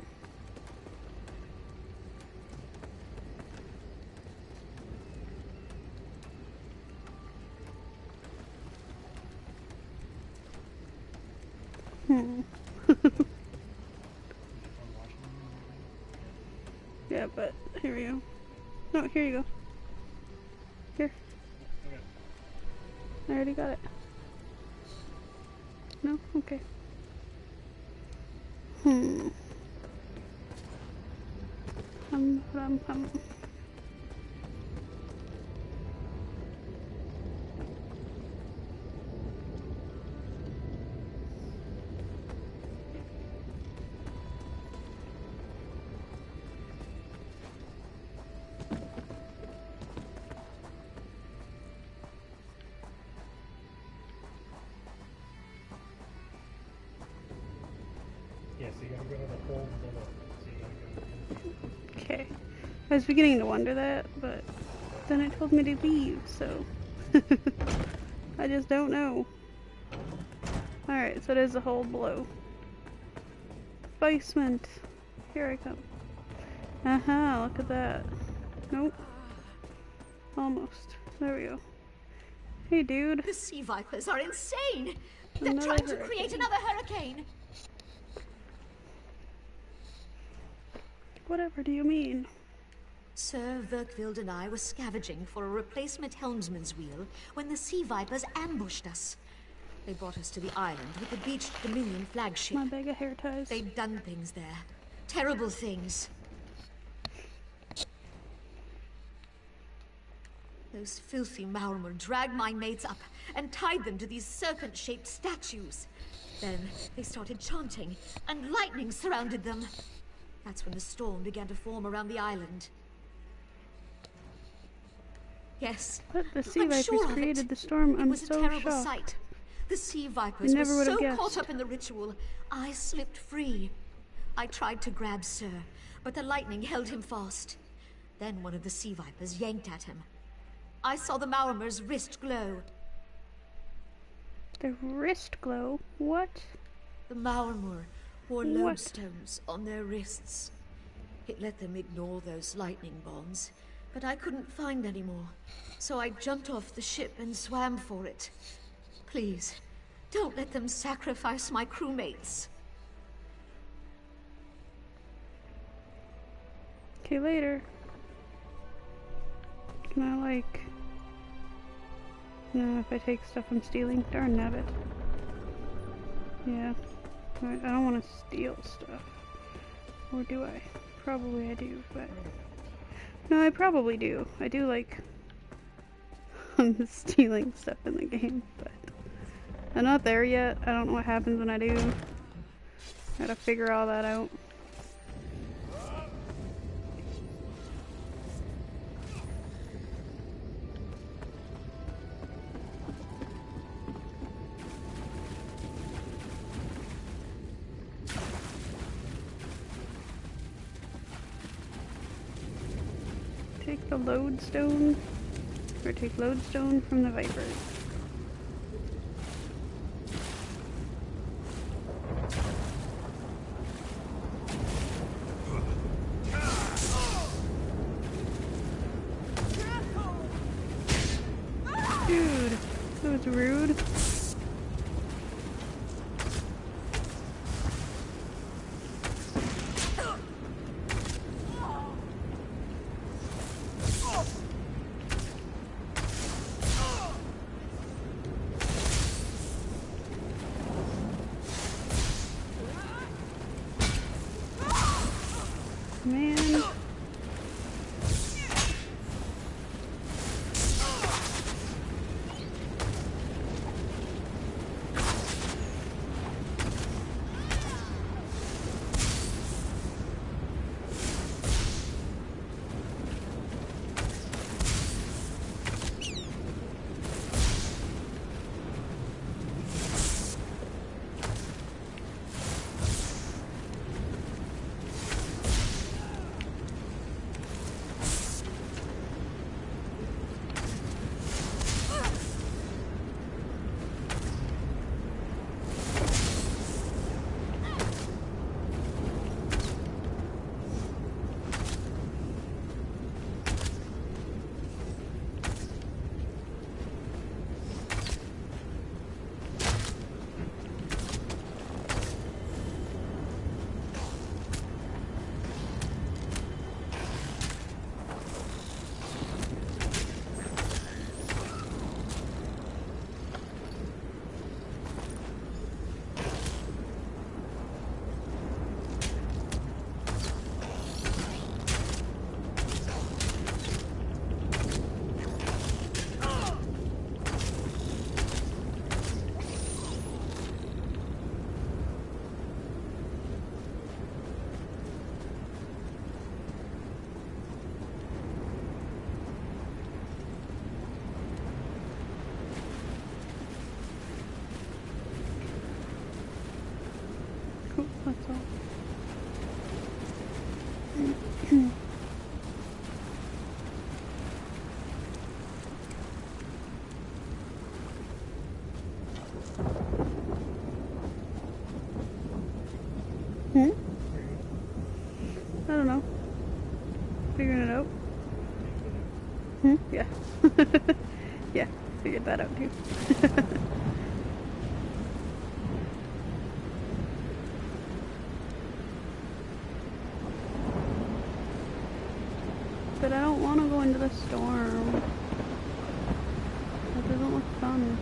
Yeah, but here we go. No, here you go. Here. I already got it. No? Okay. Yeah, so you gotta go to the hole below. So you gotta go. Okay. I was beginning to wonder that, but then it told me to leave, so I just don't know. Alright, so there's a hole below. Basement. Here I come. Aha, look at that. Nope. Almost. There we go. Hey, dude. The sea vipers are insane! They're Another trying to hurricane. create another hurricane! Whatever do you mean? Sir Verkvild and I were scavenging for a replacement helmsman's wheel when the sea vipers ambushed us. They brought us to the island with the beached Dominion flagship. My bag of hair ties. They'd done things there. Terrible things. Those filthy Maormer dragged my mates up and tied them to these serpent-shaped statues. Then they started chanting, and lightning surrounded them. That's when the storm began to form around the island. Yes, But the sea I'm vipers sure of created it. the storm. It I'm was a so terrible shocked. sight. The sea vipers were never would have so guessed. caught up in the ritual, I slipped free. I tried to grab Sir, but the lightning held him fast. Then one of the sea vipers yanked at him. I saw the Maormer's wrist glow. The wrist glow? What? The Maormer wore What? lodestones on their wrists. It let them ignore those lightning bombs, but I couldn't find any more. So I jumped off the ship and swam for it. Please, don't let them sacrifice my crewmates. Okay, later. Can I, like... No, if I take stuff I'm stealing. Darn nabbit. Yeah. I don't want to steal stuff. Or do I? Probably I do, but... No, I probably do. I do like... stealing stuff in the game, but... I'm not there yet. I don't know what happens when I do. Gotta figure all that out. Take the lodestone, or take lodestone from the vipers. Dude, that was rude. Man. Hmm? Yeah. Yeah, figured that out too. But I don't want to go into the storm. That doesn't look fun.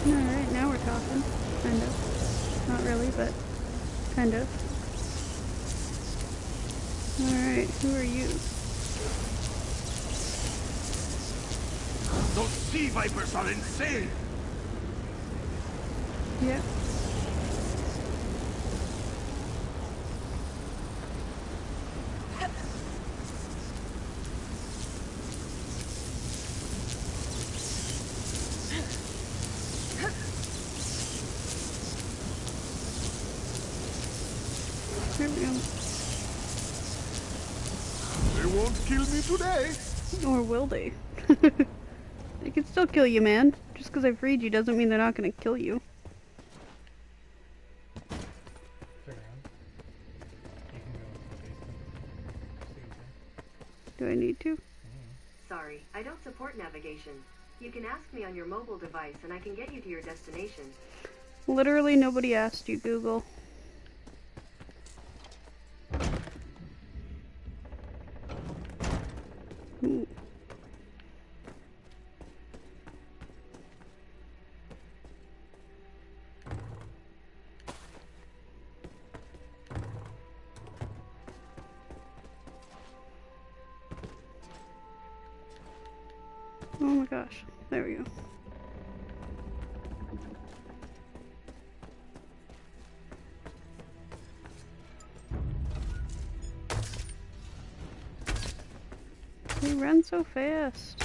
Alright, now we're talking. Kind of. Not really, but kind of. Alright, who are you? Those sea vipers are insane! Yeah. Here we go. They won't kill me today. Or will they? They can still kill you, man. Just because I freed you doesn't mean they're not going to kill you. Do I need to? Sorry, I don't support navigation. You can ask me on your mobile device and I can get you to your destination. Literally nobody asked you, Google. Ooh. Oh my gosh, there we go. They run so fast.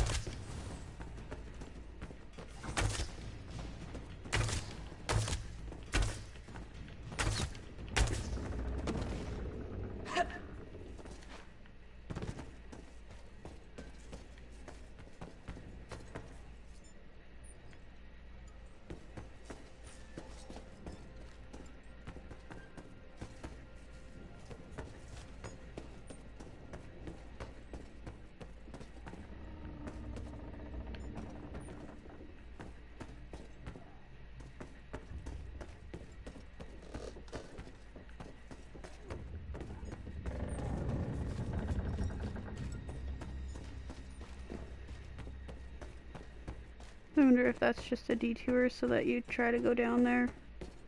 I wonder if that's just a detour so that you try to go down there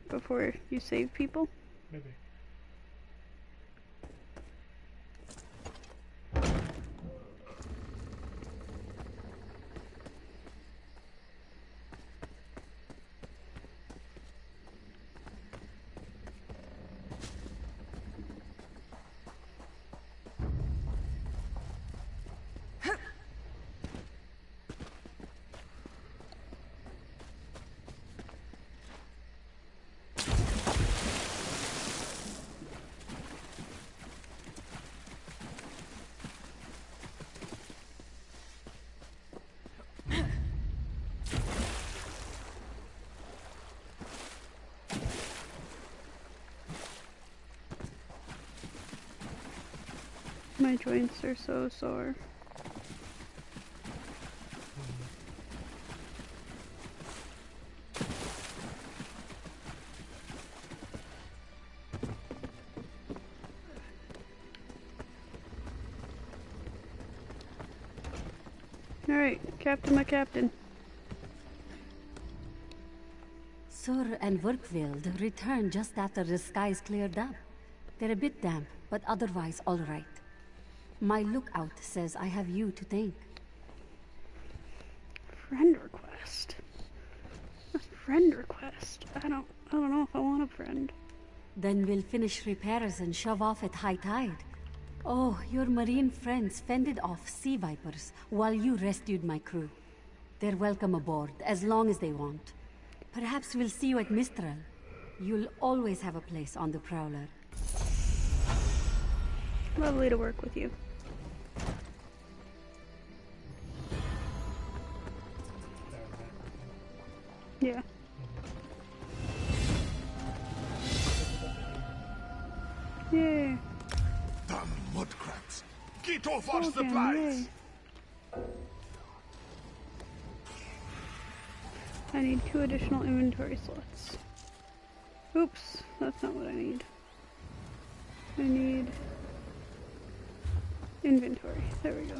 before you save people. Maybe. My joints are so sore. Alright, Captain, my captain. Sur and Werkveld returned just after the skies cleared up. They're a bit damp, but otherwise all right. My lookout says I have you to thank. Friend request. A friend request. I don't know if I want a friend. Then we'll finish repairs and shove off at high tide. Oh, your marine friends fended off sea vipers while you rescued my crew. They're welcome aboard, as long as they want. Perhaps we'll see you at Mistral. You'll always have a place on the Prowler. Lovely to work with you. Yeah. Yeah. Damn mudcrats! Get off our Okay, supplies! yay. I need 2 additional inventory slots. Oops, that's not what I need. I need inventory. There we go.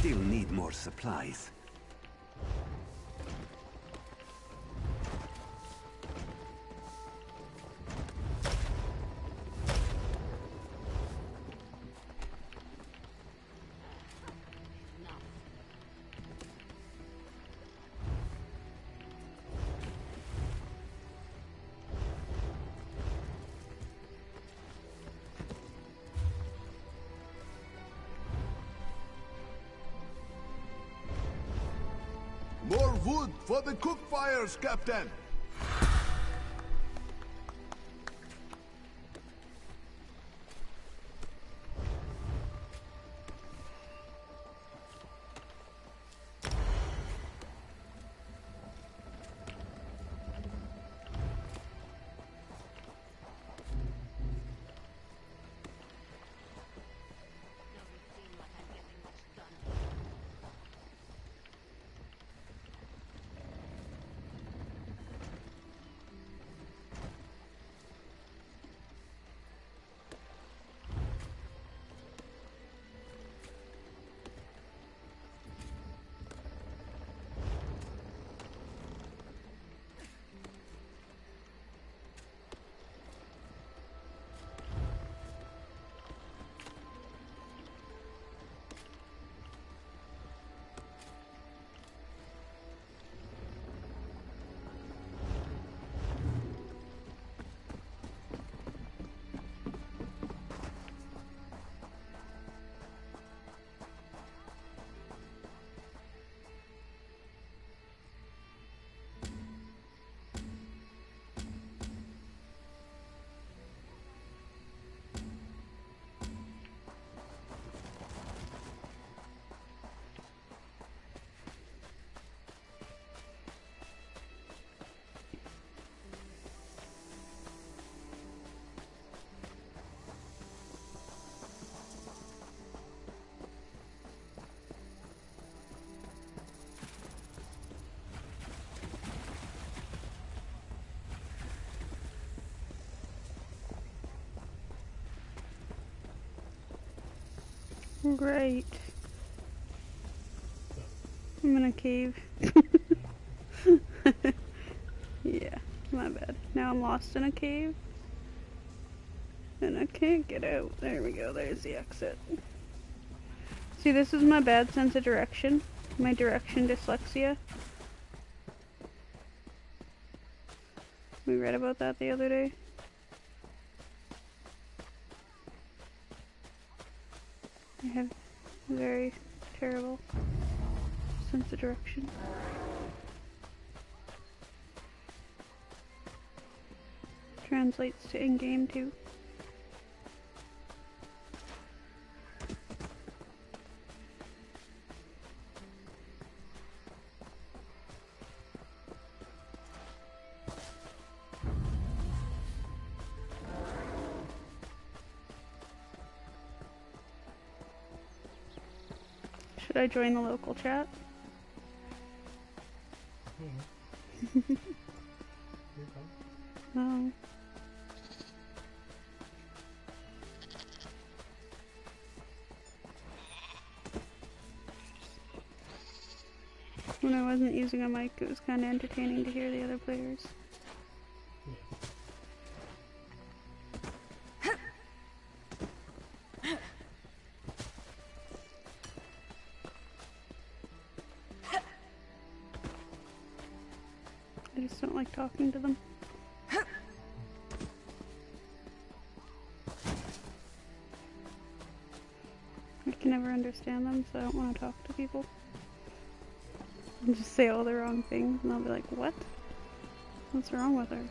Still need more supplies. More wood for the cook fires, Captain! Great. I'm in a cave. Yeah, my bad. Now I'm lost in a cave. And I can't get out. There we go, there's the exit. See, this is my bad sense of direction. My direction dyslexia. We read about that the other day. I have very terrible sense of direction. translates to in-game too. Should I join the local chat? No. When I wasn't using a mic, it was kind of entertaining to hear the other players. I just don't like talking to them. I can never understand them, so I don't want to talk to people. And just say all the wrong things, and I'll be like, what? What's wrong with her?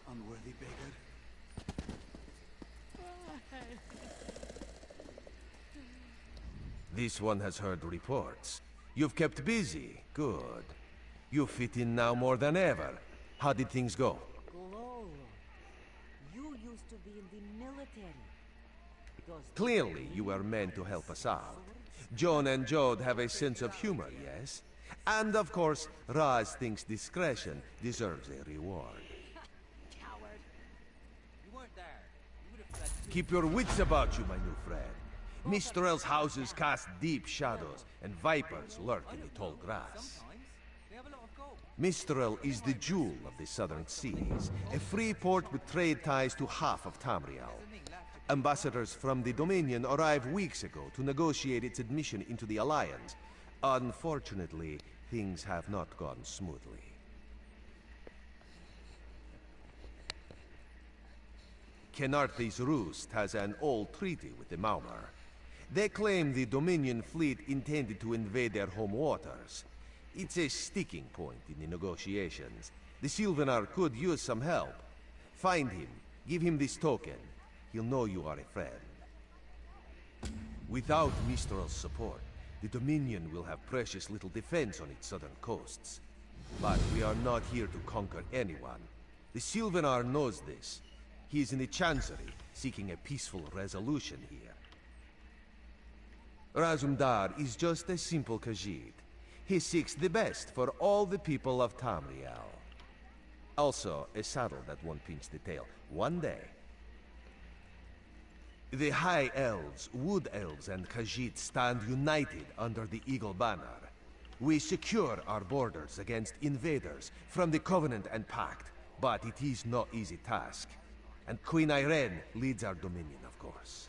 Unworthy beggar. This one has heard reports. You've kept busy. Good. You fit in now more than ever. How did things go? Gloro, you used to be in the military. Clearly, you were meant to help us out. John and Jode have a sense of humor, yes? And of course, Raz thinks discretion deserves a reward. Keep your wits about you, my new friend. Mistral's houses cast deep shadows, and vipers lurk in the tall grass. Mistral is the jewel of the southern seas, a free port with trade ties to half of Tamriel. Ambassadors from the Dominion arrived weeks ago to negotiate its admission into the Alliance. Unfortunately, things have not gone smoothly. Kenarthi's Roost has an old treaty with the Maumar. They claim the Dominion fleet intended to invade their home waters. It's a sticking point in the negotiations. The Sylvanar could use some help. Find him, give him this token. He'll know you are a friend. Without Mistral's support, the Dominion will have precious little defense on its southern coasts. But we are not here to conquer anyone. The Sylvanar knows this. He is in the Chancery, seeking a peaceful resolution here. Razumdar is just a simple Khajiit. He seeks the best for all the people of Tamriel. Also, a saddle that won't pinch the tail. One day. The High Elves, Wood Elves, and Khajiit stand united under the Eagle Banner. We secure our borders against invaders from the Covenant and Pact, but it is no easy task. And Queen Irene leads our dominion, of course.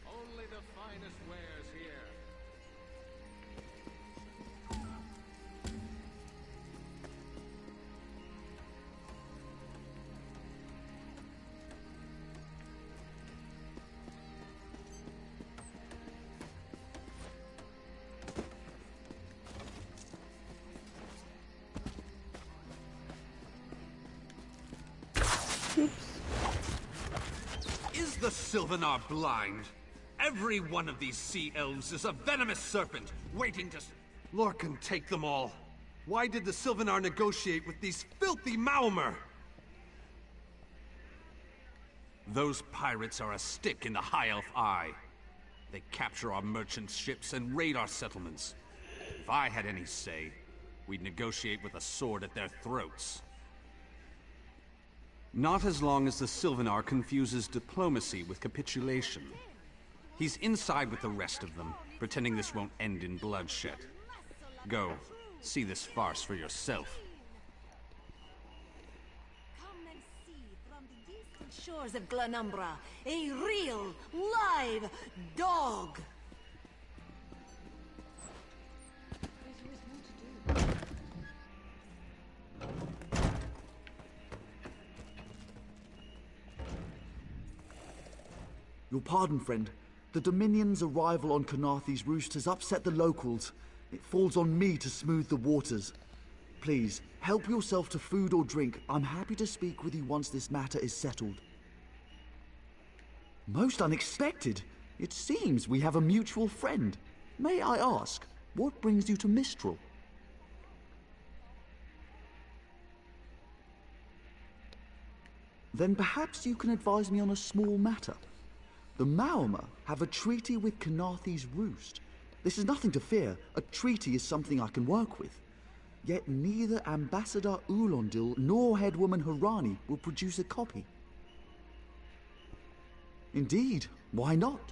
Only the finest wares here. Is the Sylvanar blind? Every one of these sea elves is a venomous serpent, waiting to... Lorcan, take them all. Why did the Sylvanar negotiate with these filthy Maumar? Those pirates are a stick in the High Elf eye. They capture our merchant ships and raid our settlements. If I had any say, we'd negotiate with a sword at their throats. Not as long as the Sylvanar confuses diplomacy with capitulation. He's inside with the rest of them, pretending this won't end in bloodshed. Go, see this farce for yourself. Come and see from the distant shores of Glanumbra, a real, live dog! Your pardon, friend. The Dominion's arrival on Canarthy's roost has upset the locals. It falls on me to smooth the waters. Please, help yourself to food or drink. I'm happy to speak with you once this matter is settled. Most unexpected. It seems we have a mutual friend. May I ask, what brings you to Mistral? Then perhaps you can advise me on a small matter. The Maormer have a treaty with Canarthy's roost. This is nothing to fear. A treaty is something I can work with. Yet neither Ambassador Ulondil nor Headwoman Harani will produce a copy. Indeed, why not?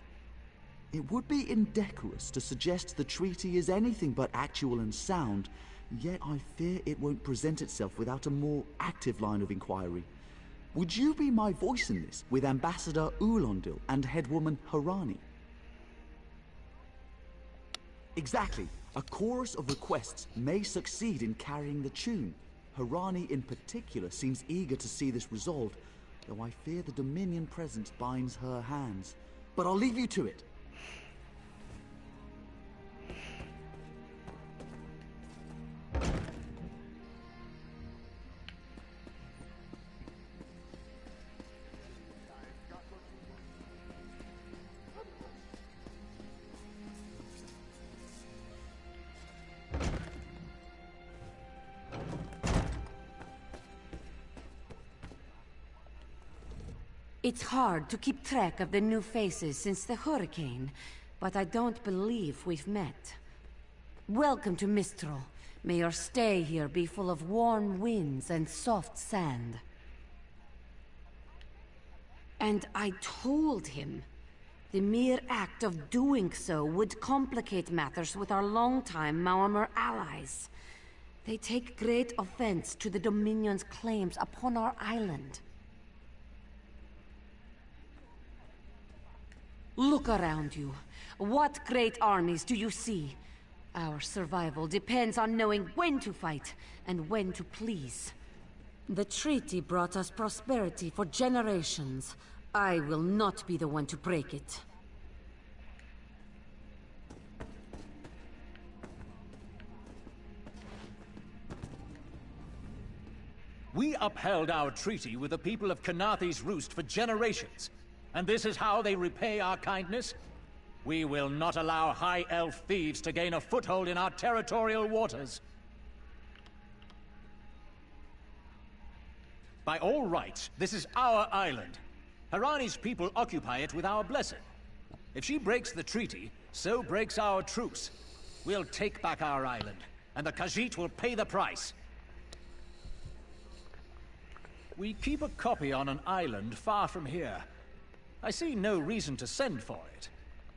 It would be indecorous to suggest the treaty is anything but actual and sound, yet I fear it won't present itself without a more active line of inquiry. Would you be my voice in this with Ambassador Ulondil and Headwoman Harani? Exactly. A chorus of requests may succeed in carrying the tune. Harani in particular seems eager to see this resolved, though I fear the Dominion presence binds her hands. But I'll leave you to it. It's hard to keep track of the new faces since the hurricane, but I don't believe we've met. Welcome to Mistral. May your stay here be full of warm winds and soft sand. And I told him the mere act of doing so would complicate matters with our longtime Maormer allies. They take great offense to the Dominion's claims upon our island. Look around you. What great armies do you see? Our survival depends on knowing when to fight and when to please. The treaty brought us prosperity for generations. I will not be the one to break it. We upheld our treaty with the people of Canarthy's Roost for generations. And this is how they repay our kindness? We will not allow High Elf thieves to gain a foothold in our territorial waters. By all rights, this is our island. Harani's people occupy it with our blessing. If she breaks the treaty, so breaks our truce. We'll take back our island, and the Khajiit will pay the price. We keep a copy on an island far from here. I see no reason to send for it.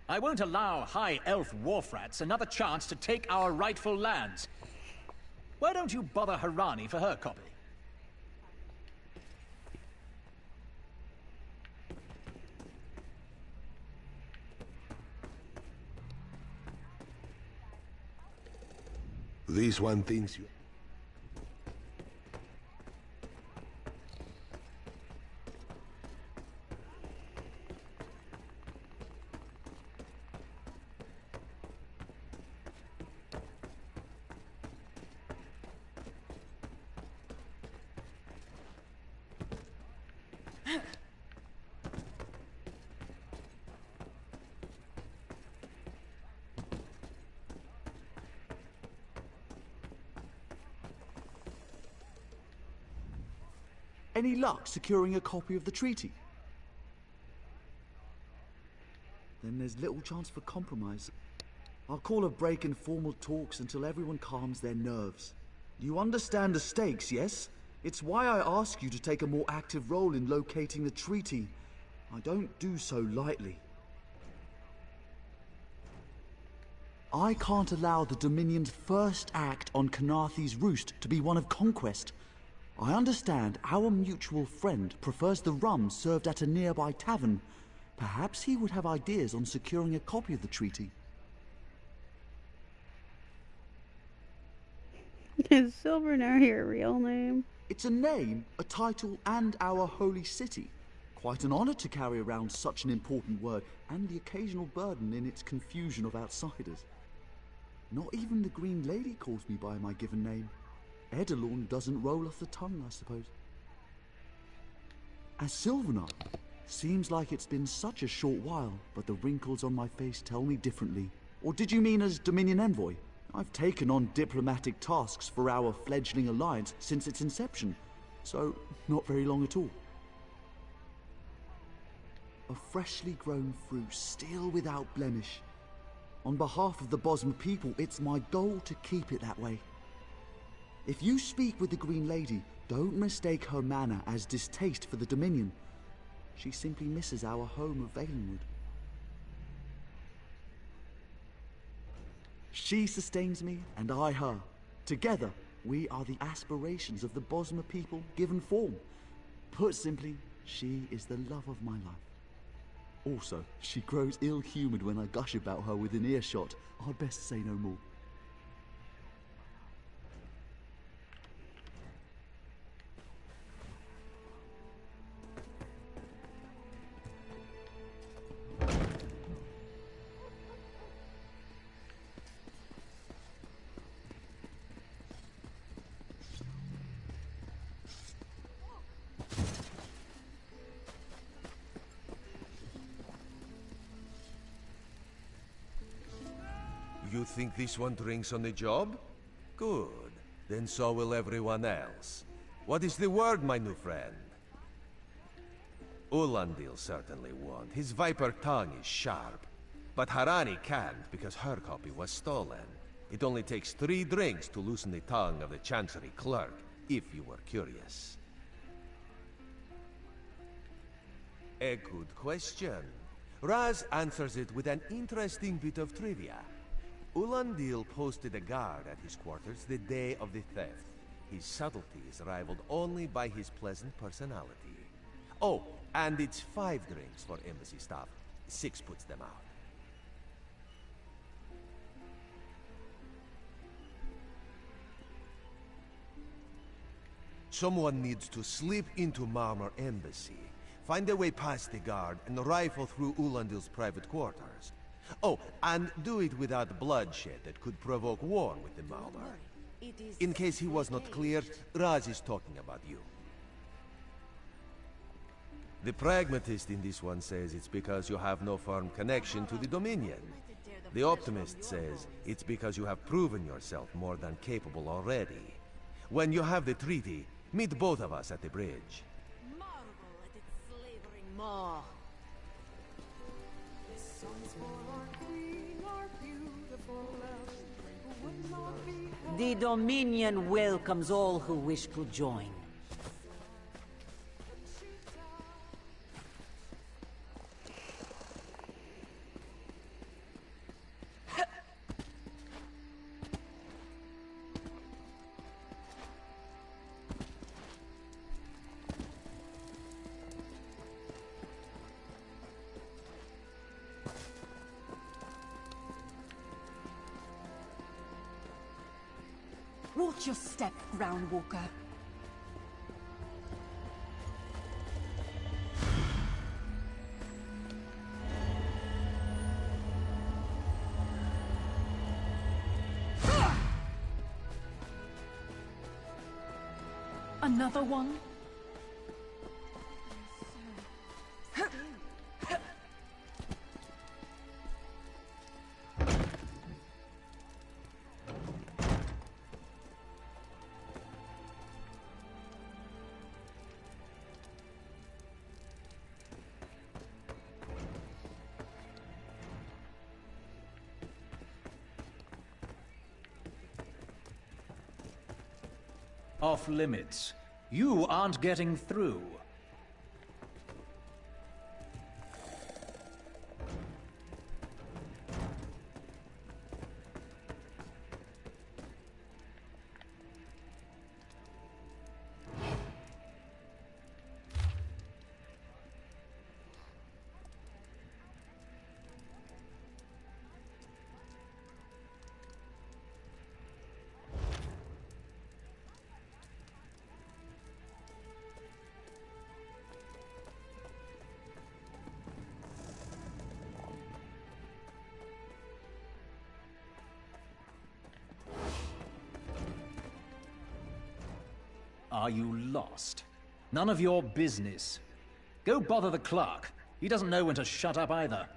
I won't allow High Elf wharf-rats another chance to take our rightful lands. Why don't you bother Harani for her copy? This one thinks you... Any luck securing a copy of the treaty? Then there's little chance for compromise. I'll call a break in formal talks until everyone calms their nerves. You understand the stakes, yes? It's why I ask you to take a more active role in locating the treaty. I don't do so lightly. I can't allow the Dominion's first act on Kanathe's roost to be one of conquest. I understand our mutual friend prefers the rum served at a nearby tavern. Perhaps he would have ideas on securing a copy of the treaty. Is Silvernar your real name? It's a name, a title, and our holy city. Quite an honor to carry around such an important word, and the occasional burden in its confusion of outsiders. Not even the Green Lady calls me by my given name. Edelorn doesn't roll off the tongue, I suppose. As Silvernar, seems like it's been such a short while, but the wrinkles on my face tell me differently. Or did you mean as Dominion Envoy? I've taken on diplomatic tasks for our fledgling alliance since its inception, so not very long at all. A freshly grown fruit, still without blemish. On behalf of the Bosma people, it's my goal to keep it that way. If you speak with the Green Lady, don't mistake her manner as distaste for the Dominion. She simply misses our home of Valenwood. She sustains me, and I her. Together, we are the aspirations of the Bosma people given form. Put simply, she is the love of my life. Also, she grows ill-humoured when I gush about her within earshot. I'd best say no more. You think this one drinks on the job? Good. Then so will everyone else. What is the word, my new friend? Ulandil certainly won't. His viper tongue is sharp. But Harani can't because her copy was stolen. It only takes 3 drinks to loosen the tongue of the Chancery clerk, if you were curious. A good question. Raz answers it with an interesting bit of trivia. Ulandil posted a guard at his quarters the day of the theft. His subtlety is rivaled only by his pleasant personality. Oh, and it's 5 drinks for embassy staff. 6 puts them out. Someone needs to slip into Marmor Embassy, find a way past the guard, and rifle through Ulandil's private quarters. Oh, and do it without bloodshed that could provoke war with the Malmar. In case he was not clear, Raz is talking about you. The pragmatist in this one says it's because you have no firm connection to the Dominion. The optimist says it's because you have proven yourself more than capable already. When you have the treaty, meet both of us at the bridge. Marvel at its slavering maw. The Dominion welcomes all who wish to join. Watch your step, Groundwalker. Another one? Off limits. You aren't getting through. Are you lost? None of your business. Go bother the clerk. He doesn't know when to shut up either.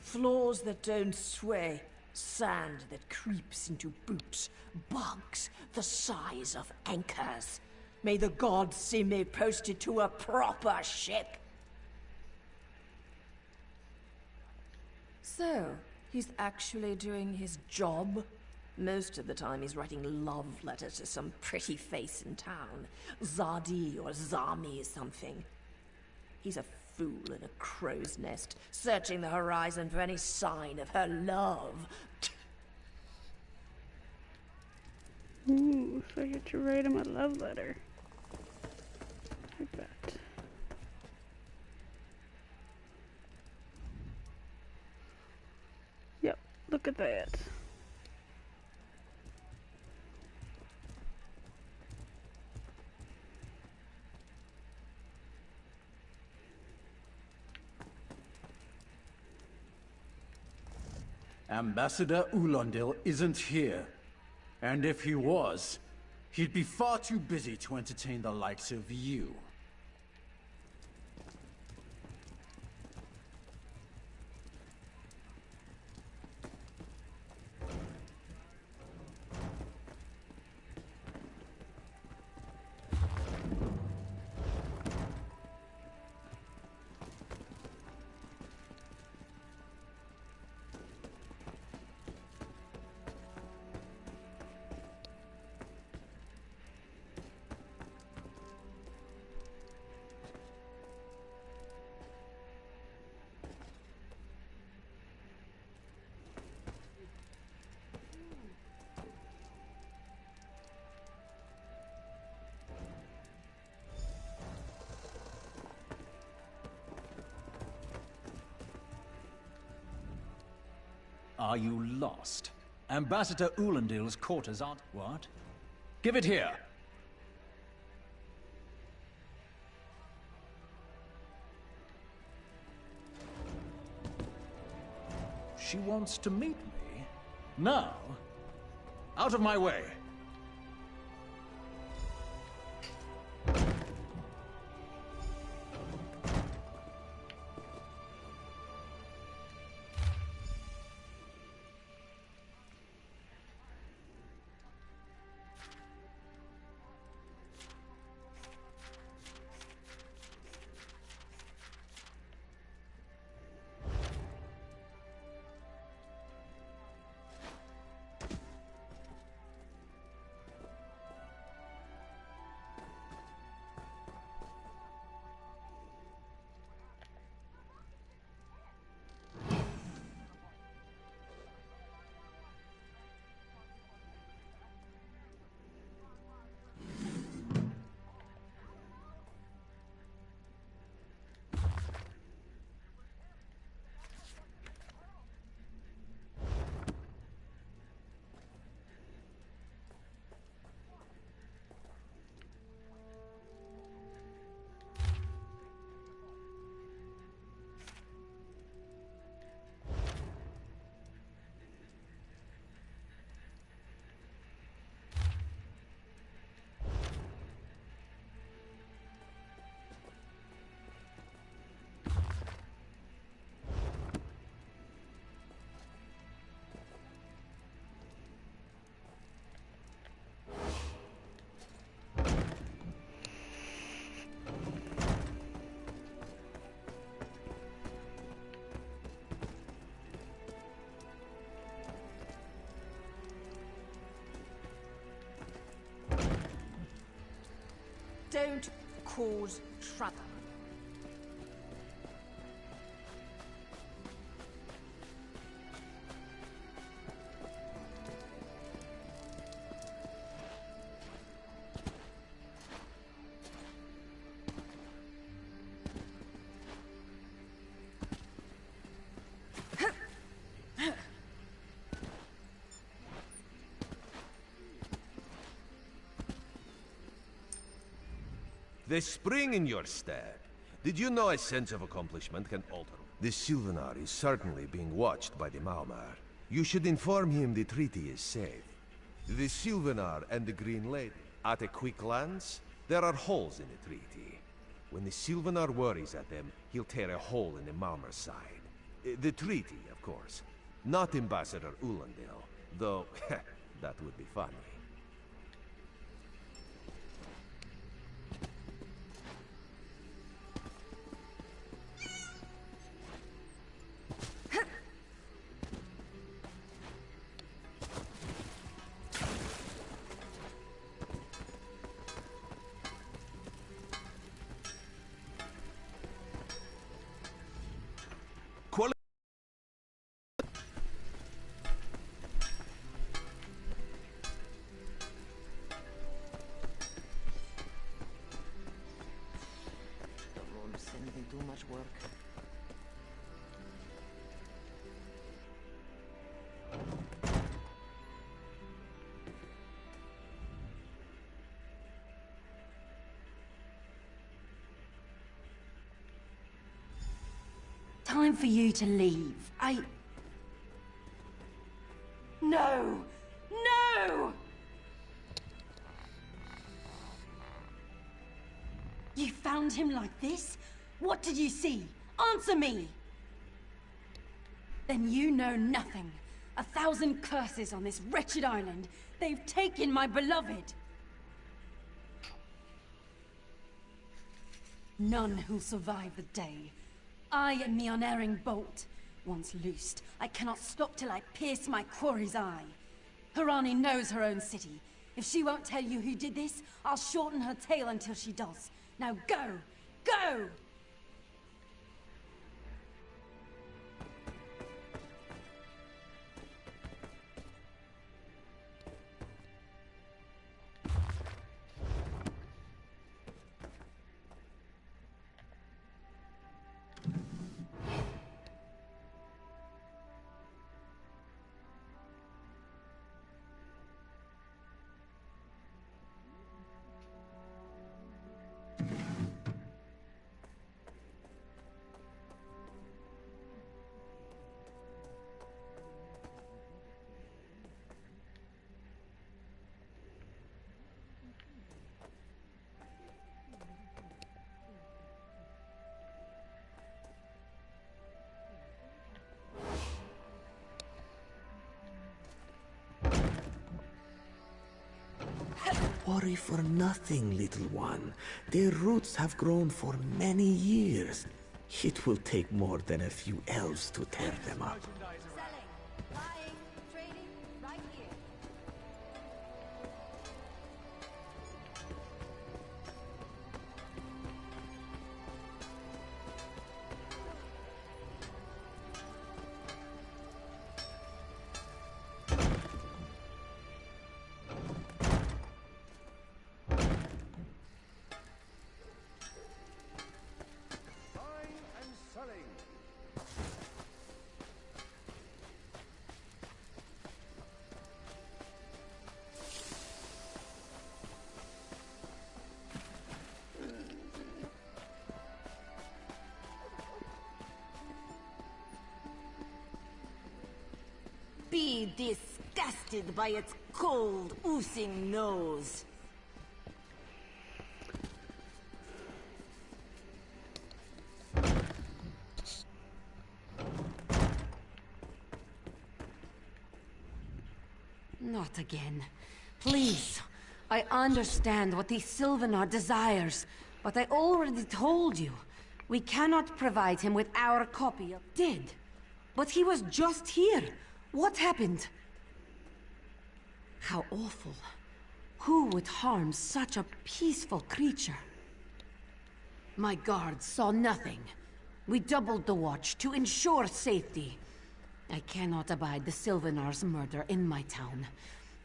Floors that don't sway, sand that creeps into boots, bugs the size of anchors. May the gods see me posted to a proper ship. So, he's actually doing his job? Most of the time he's writing love letters to some pretty face in town. Zadi or Zami or something. He's a fool in a crow's nest, searching the horizon for any sign of her love. Ooh, so I get to write him a love letter. I bet. Yep, look at that. Ambassador Ulondil isn't here. And if he was, he'd be far too busy to entertain the likes of you. Are you lost? Ambassador Ulendil's quarters aren't... What? Give it here! She wants to meet me? Now? Out of my way! don't cause trouble. The spring in your step. Did you know a sense of accomplishment can alter? The Sylvanar is certainly being watched by the Maumar. You should inform him the treaty is safe. The Sylvanar and the Green Lady. At a quick glance, there are holes in the treaty. When the Sylvanar worries at them, he'll tear a hole in the Maumar side. The treaty, of course. Not Ambassador Ulandil, though that would be funny. Too much work. Time for you to leave. No! No! You found him like this? What did you see? Answer me! Then you know nothing. 1,000 curses on this wretched island. They've taken my beloved. None who'll survive the day. I am the unerring bolt. Once loosed, I cannot stop till I pierce my quarry's eye. Harani knows her own city. If she won't tell you who did this, I'll shorten her tale until she does. Now go! Go! Worry for nothing, little one. Their roots have grown for many years. It will take more than a few elves to tear them up. Be disgusted by its cold, oozing nose. Not again. Please. I understand what the Sylvanar desires, but I already told you. We cannot provide him with our copy of... Did. But he was just here. What happened? How awful. Who would harm such a peaceful creature? My guards saw nothing. We doubled the watch to ensure safety. I cannot abide the Sylvanar's murder in my town.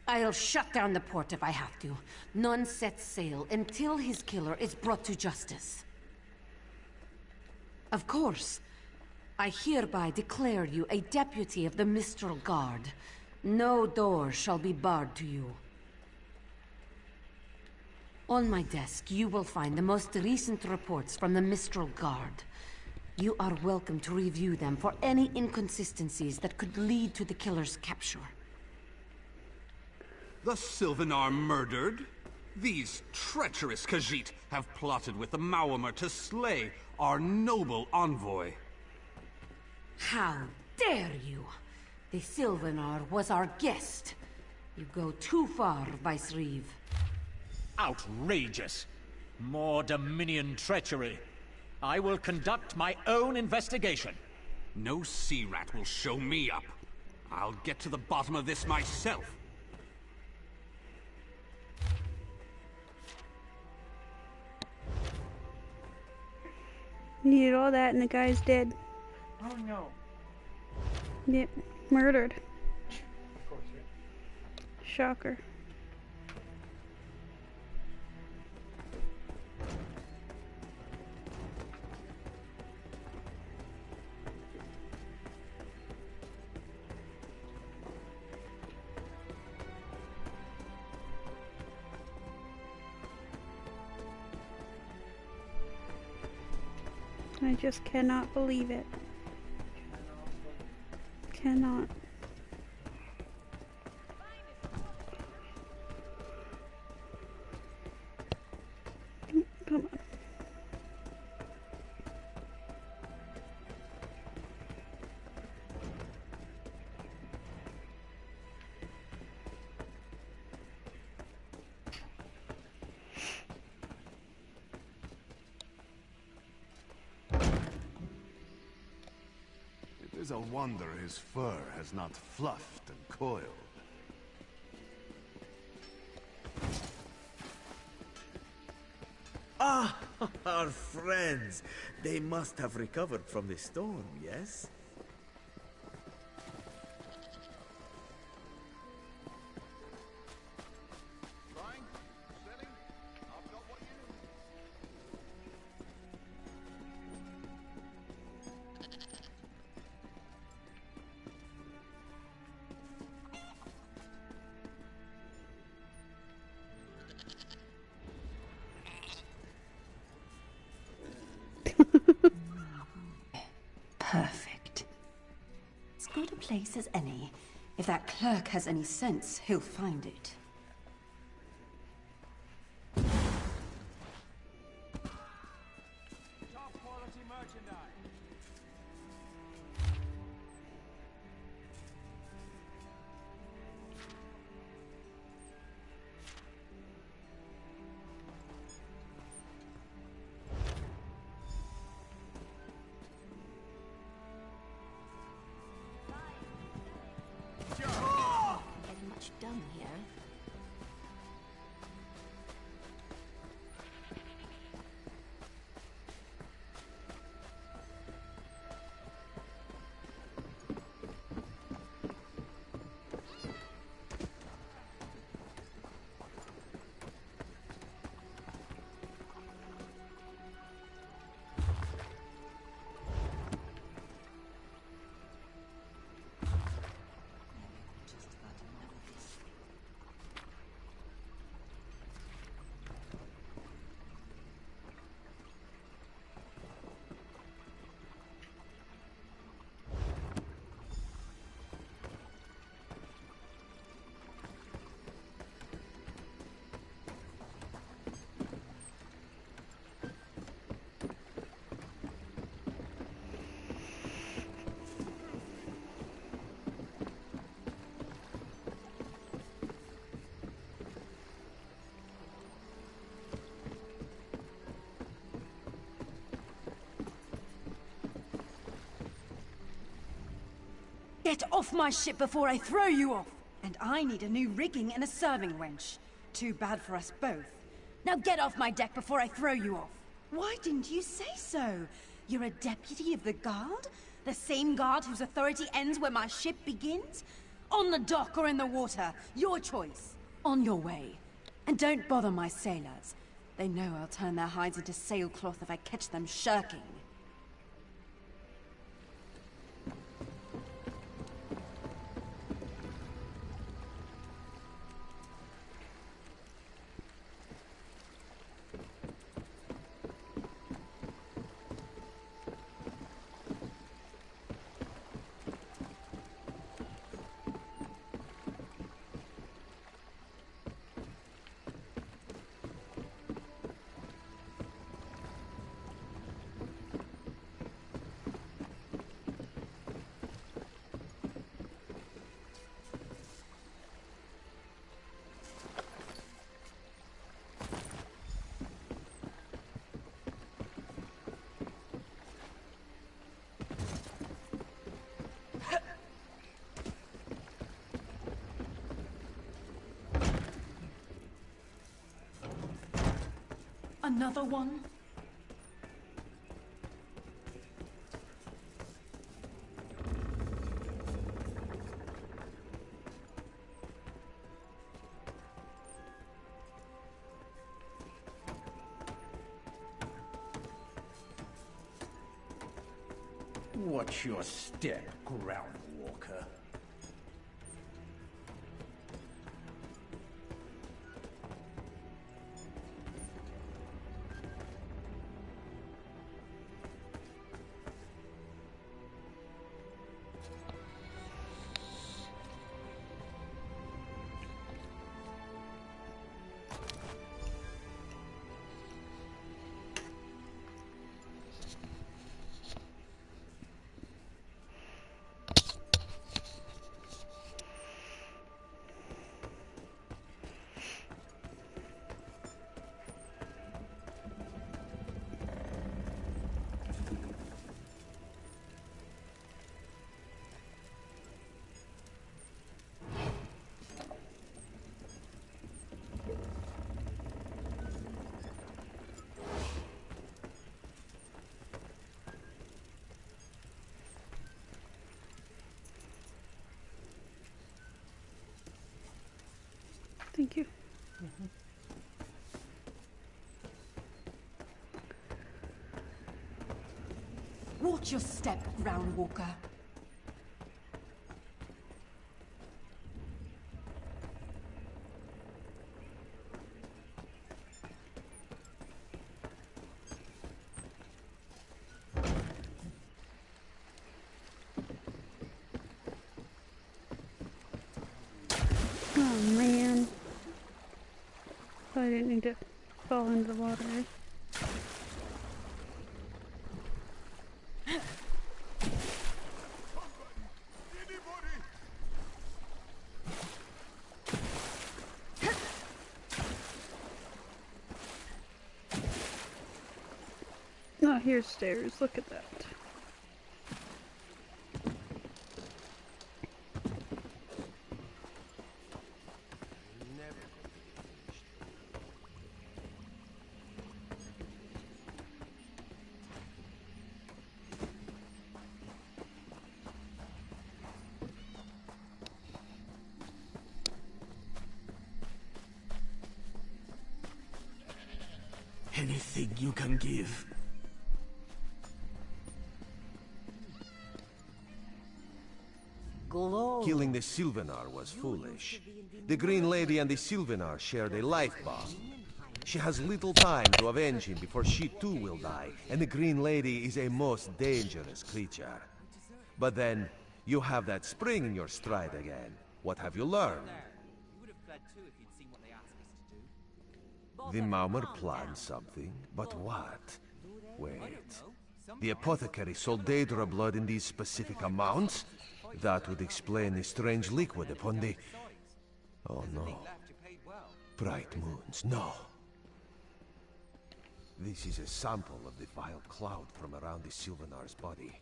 I'll shut down the port if I have to. None sets sail until his killer is brought to justice. Of course, I hereby declare you a deputy of the Mistral Guard. No door shall be barred to you. On my desk, you will find the most recent reports from the Mistral Guard. You are welcome to review them for any inconsistencies that could lead to the killer's capture. The Sylvanar murdered? These treacherous Khajiit have plotted with the Maormer to slay our noble envoy. How dare you! The Sylvanar was our guest. You go too far, Vice Reeve. Outrageous! More Dominion treachery. I will conduct my own investigation. No sea rat will show me up. I'll get to the bottom of this myself. You did all that and the guy's dead. Oh no. Yep, murdered. Of course, yeah. Shocker. I just cannot believe it. Cannot. Come on. It is a wonder his fur has not fluffed and coiled. Ah, our friends. They must have recovered from the storm, yes? Perfect. As good a place as any. If that clerk has any sense, he'll find it. Done here. Get off my ship before I throw you off! And I need a new rigging and a serving wench. Too bad for us both. Now get off my deck before I throw you off. Why didn't you say so? You're a deputy of the guard? The same guard whose authority ends where my ship begins? On the dock or in the water, your choice. On your way. And don't bother my sailors. They know I'll turn their hides into sailcloth if I catch them shirking. Another one? Watch your step, ground walker. Thank you. Watch your step, ground walker. Oh man. I didn't need to fall into the water. Oh, here's stairs. Look at that. Anything you can give. Killing the Sylvanar was foolish. The Green Lady and the Sylvanar shared a life bond. She has little time to avenge him before she too will die, and the Green Lady is a most dangerous creature. But then, you have that spring in your stride again. What have you learned? The Maumer planned something, but what? Wait. The apothecary sold Daedra blood in these specific amounts? That would explain the strange liquid upon the... Oh no. Bright moons, no. This is a sample of the vile cloud from around the Sylvanar's body.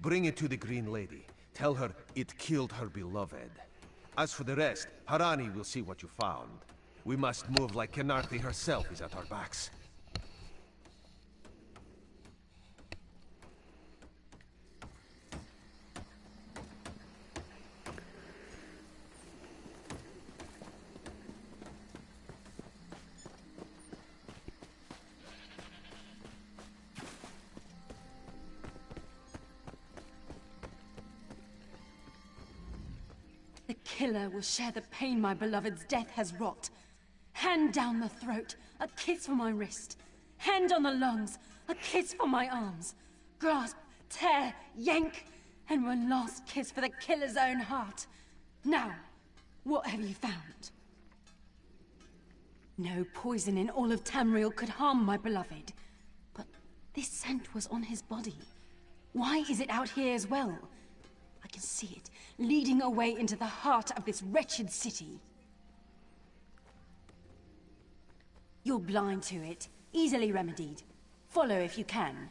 Bring it to the Green Lady. Tell her it killed her beloved. As for the rest, Harani will see what you found. We must move like Kenarthi herself is at our backs. killer will share the pain my beloved's death has wrought. Hand down the throat, a kiss for my wrist. Hand on the lungs, a kiss for my arms. Grasp, tear, yank, and one last kiss for the killer's own heart. Now, what have you found? No poison in all of Tamriel could harm my beloved. But this scent was on his body. Why is it out here as well? I can see it, leading away into the heart of this wretched city. You're blind to it, easily remedied. Follow if you can.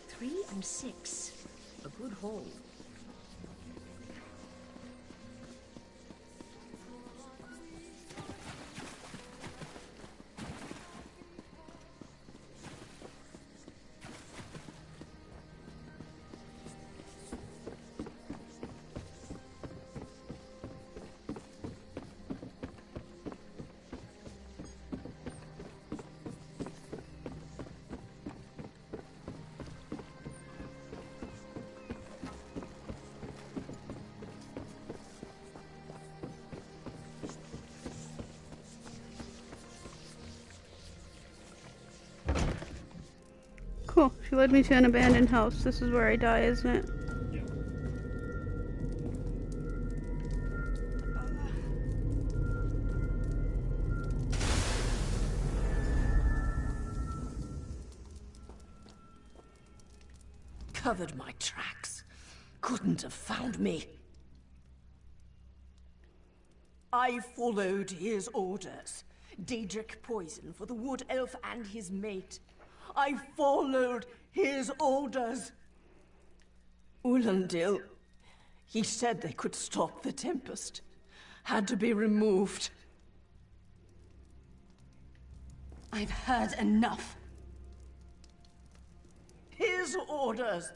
Three and 6. A good haul. Cool. She led me to an abandoned house. This is where I die, isn't it? Covered my tracks. Couldn't have found me. I followed his orders. Daedric poison for the wood elf and his mate. I followed his orders. Ulandil, he said they could stop the Tempest. Had to be removed. I've heard enough. His orders.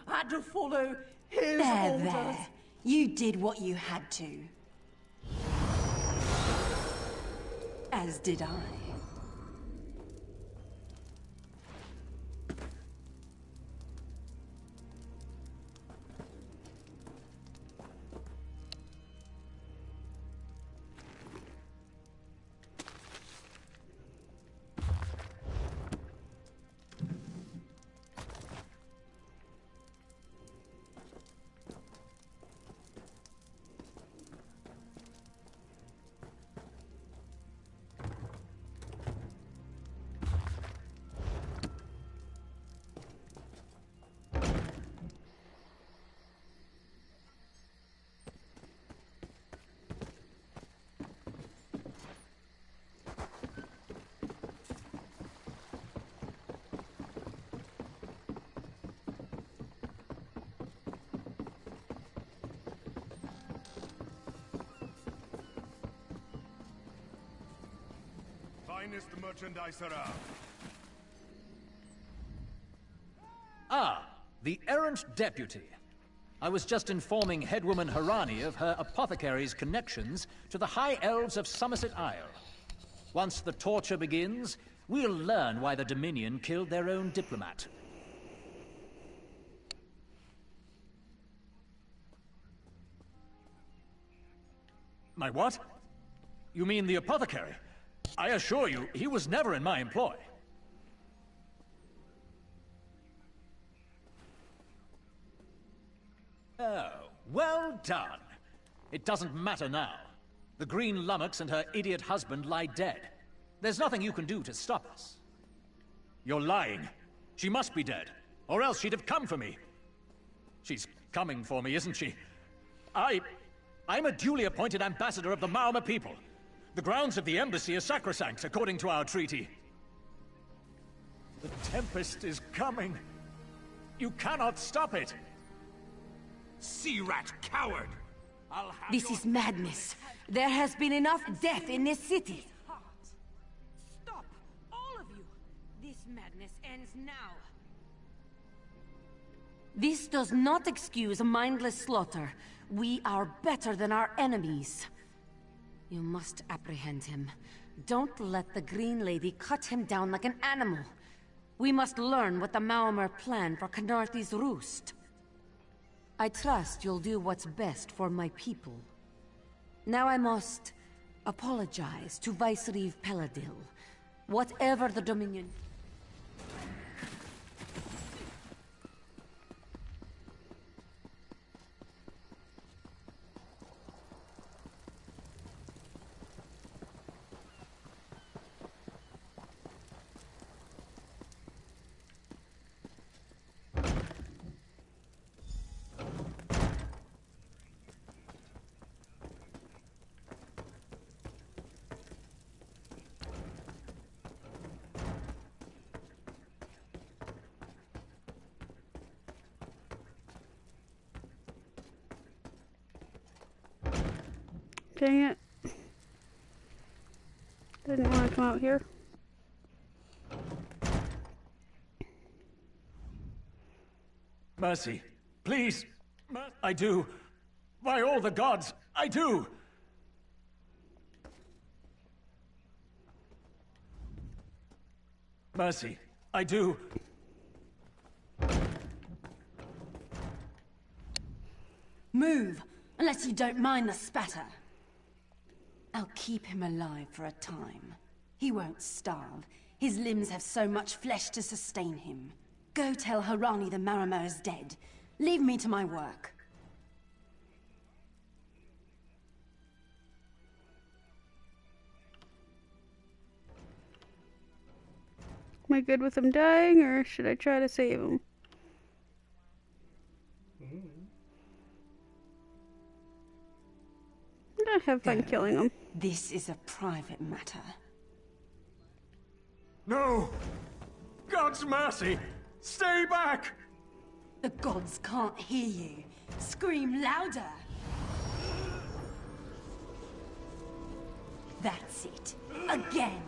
Had to follow his orders. There. You did what you had to. As did I. Finest merchandise around. Ah, the errant deputy. I was just informing Headwoman Harani of her apothecary's connections to the High Elves of Somerset Isle. Once the torture begins, we'll learn why the Dominion killed their own diplomat. My what? You mean the apothecary? I assure you, he was never in my employ. Oh, well done. It doesn't matter now. The Green Lummox and her idiot husband lie dead. There's nothing you can do to stop us. You're lying. She must be dead, or else she'd have come for me. She's coming for me, isn't she? I'm a duly appointed ambassador of the Mauma people. The grounds of the embassy are sacrosanct, according to our treaty. The Tempest is coming. You cannot stop it. Sea rat coward! This is madness. There has been enough death in this city. Stop, all of you. This madness ends now. This does not excuse mindless slaughter. We are better than our enemies. You must apprehend him. Don't let the Green Lady cut him down like an animal. We must learn what the Maumar plan for Canarthy's roost. I trust you'll do what's best for my people. Now I must apologize to Vicereeve Peladil. Whatever the Dominion... Dang it. Didn't want to come out here. Mercy, please. I do. By all the gods, I do. Mercy, I do. Move, unless you don't mind the spatter. I'll keep him alive for a time. He won't starve. His limbs have so much flesh to sustain him. Go tell Harani the Marimar is dead. Leave me to my work. Am I good with him dying, or should I try to save him? I have fun killing him. This is a private matter. No! God's mercy! Stay back! The gods can't hear you. Scream louder! That's it. Again!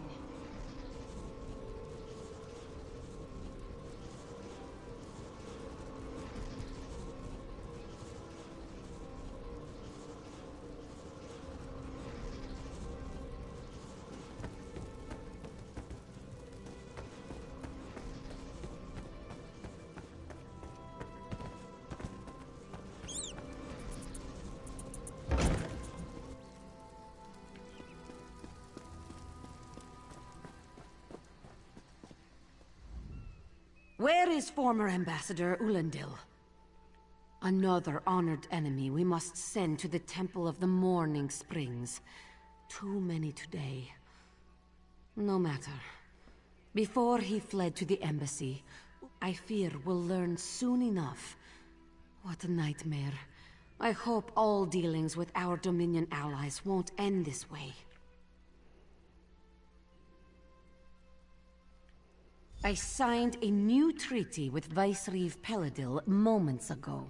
Where is former Ambassador Ulandil? Another honored enemy we must send to the Temple of the Morning Springs. Too many today. No matter. Before he fled to the embassy, I fear we'll learn soon enough. What a nightmare. I hope all dealings with our Dominion allies won't end this way. I signed a new treaty with Vicereeve Peladil moments ago.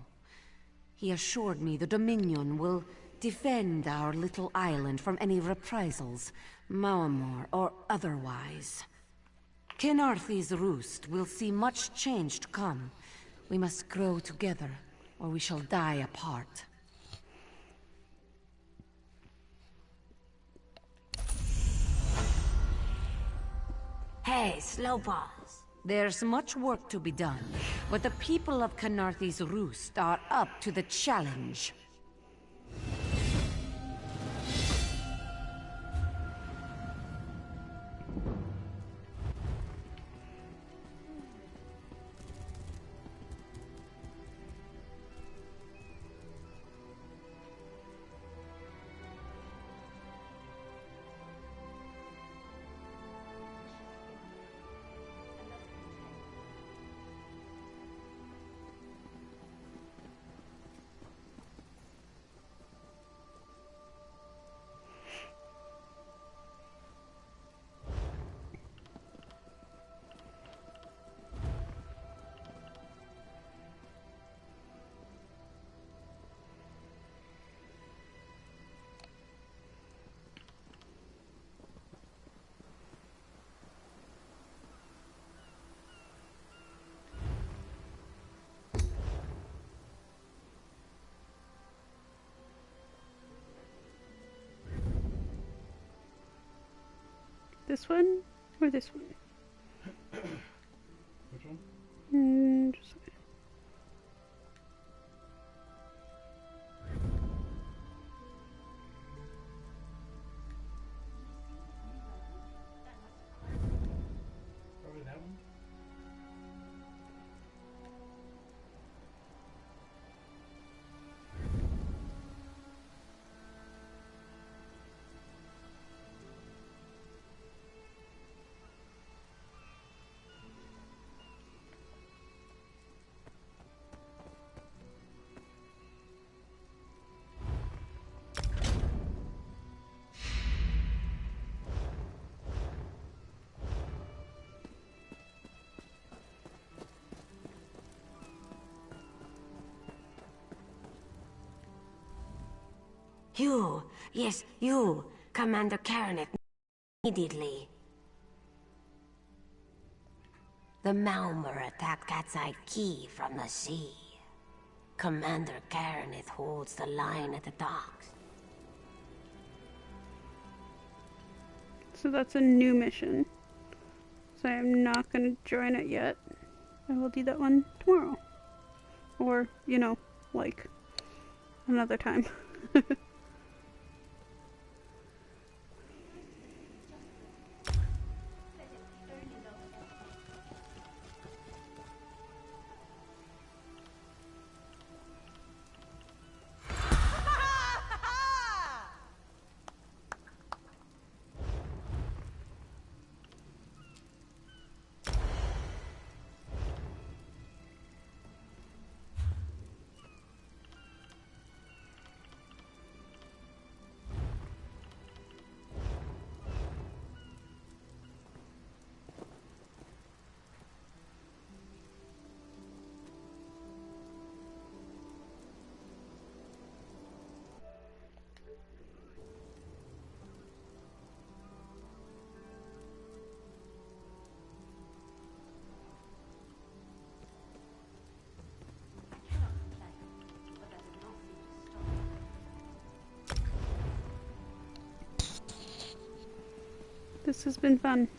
He assured me the Dominion will defend our little island from any reprisals, Maumar or otherwise. Canarthy's roost will see much change to come. We must grow together, or we shall die apart. Hey, Slowpaws. There's much work to be done, but the people of Canarthy's roost are up to the challenge. This one or this one? Which one? Just probably that one. You, yes, you, Commander Karanet, immediately. The Malmer attacked Cat's Eye Key from the sea. Commander Karanet holds the line at the docks. So that's a new mission. So I'm not gonna join it yet. I will do that one tomorrow. Or, you know, like, another time. This has been fun.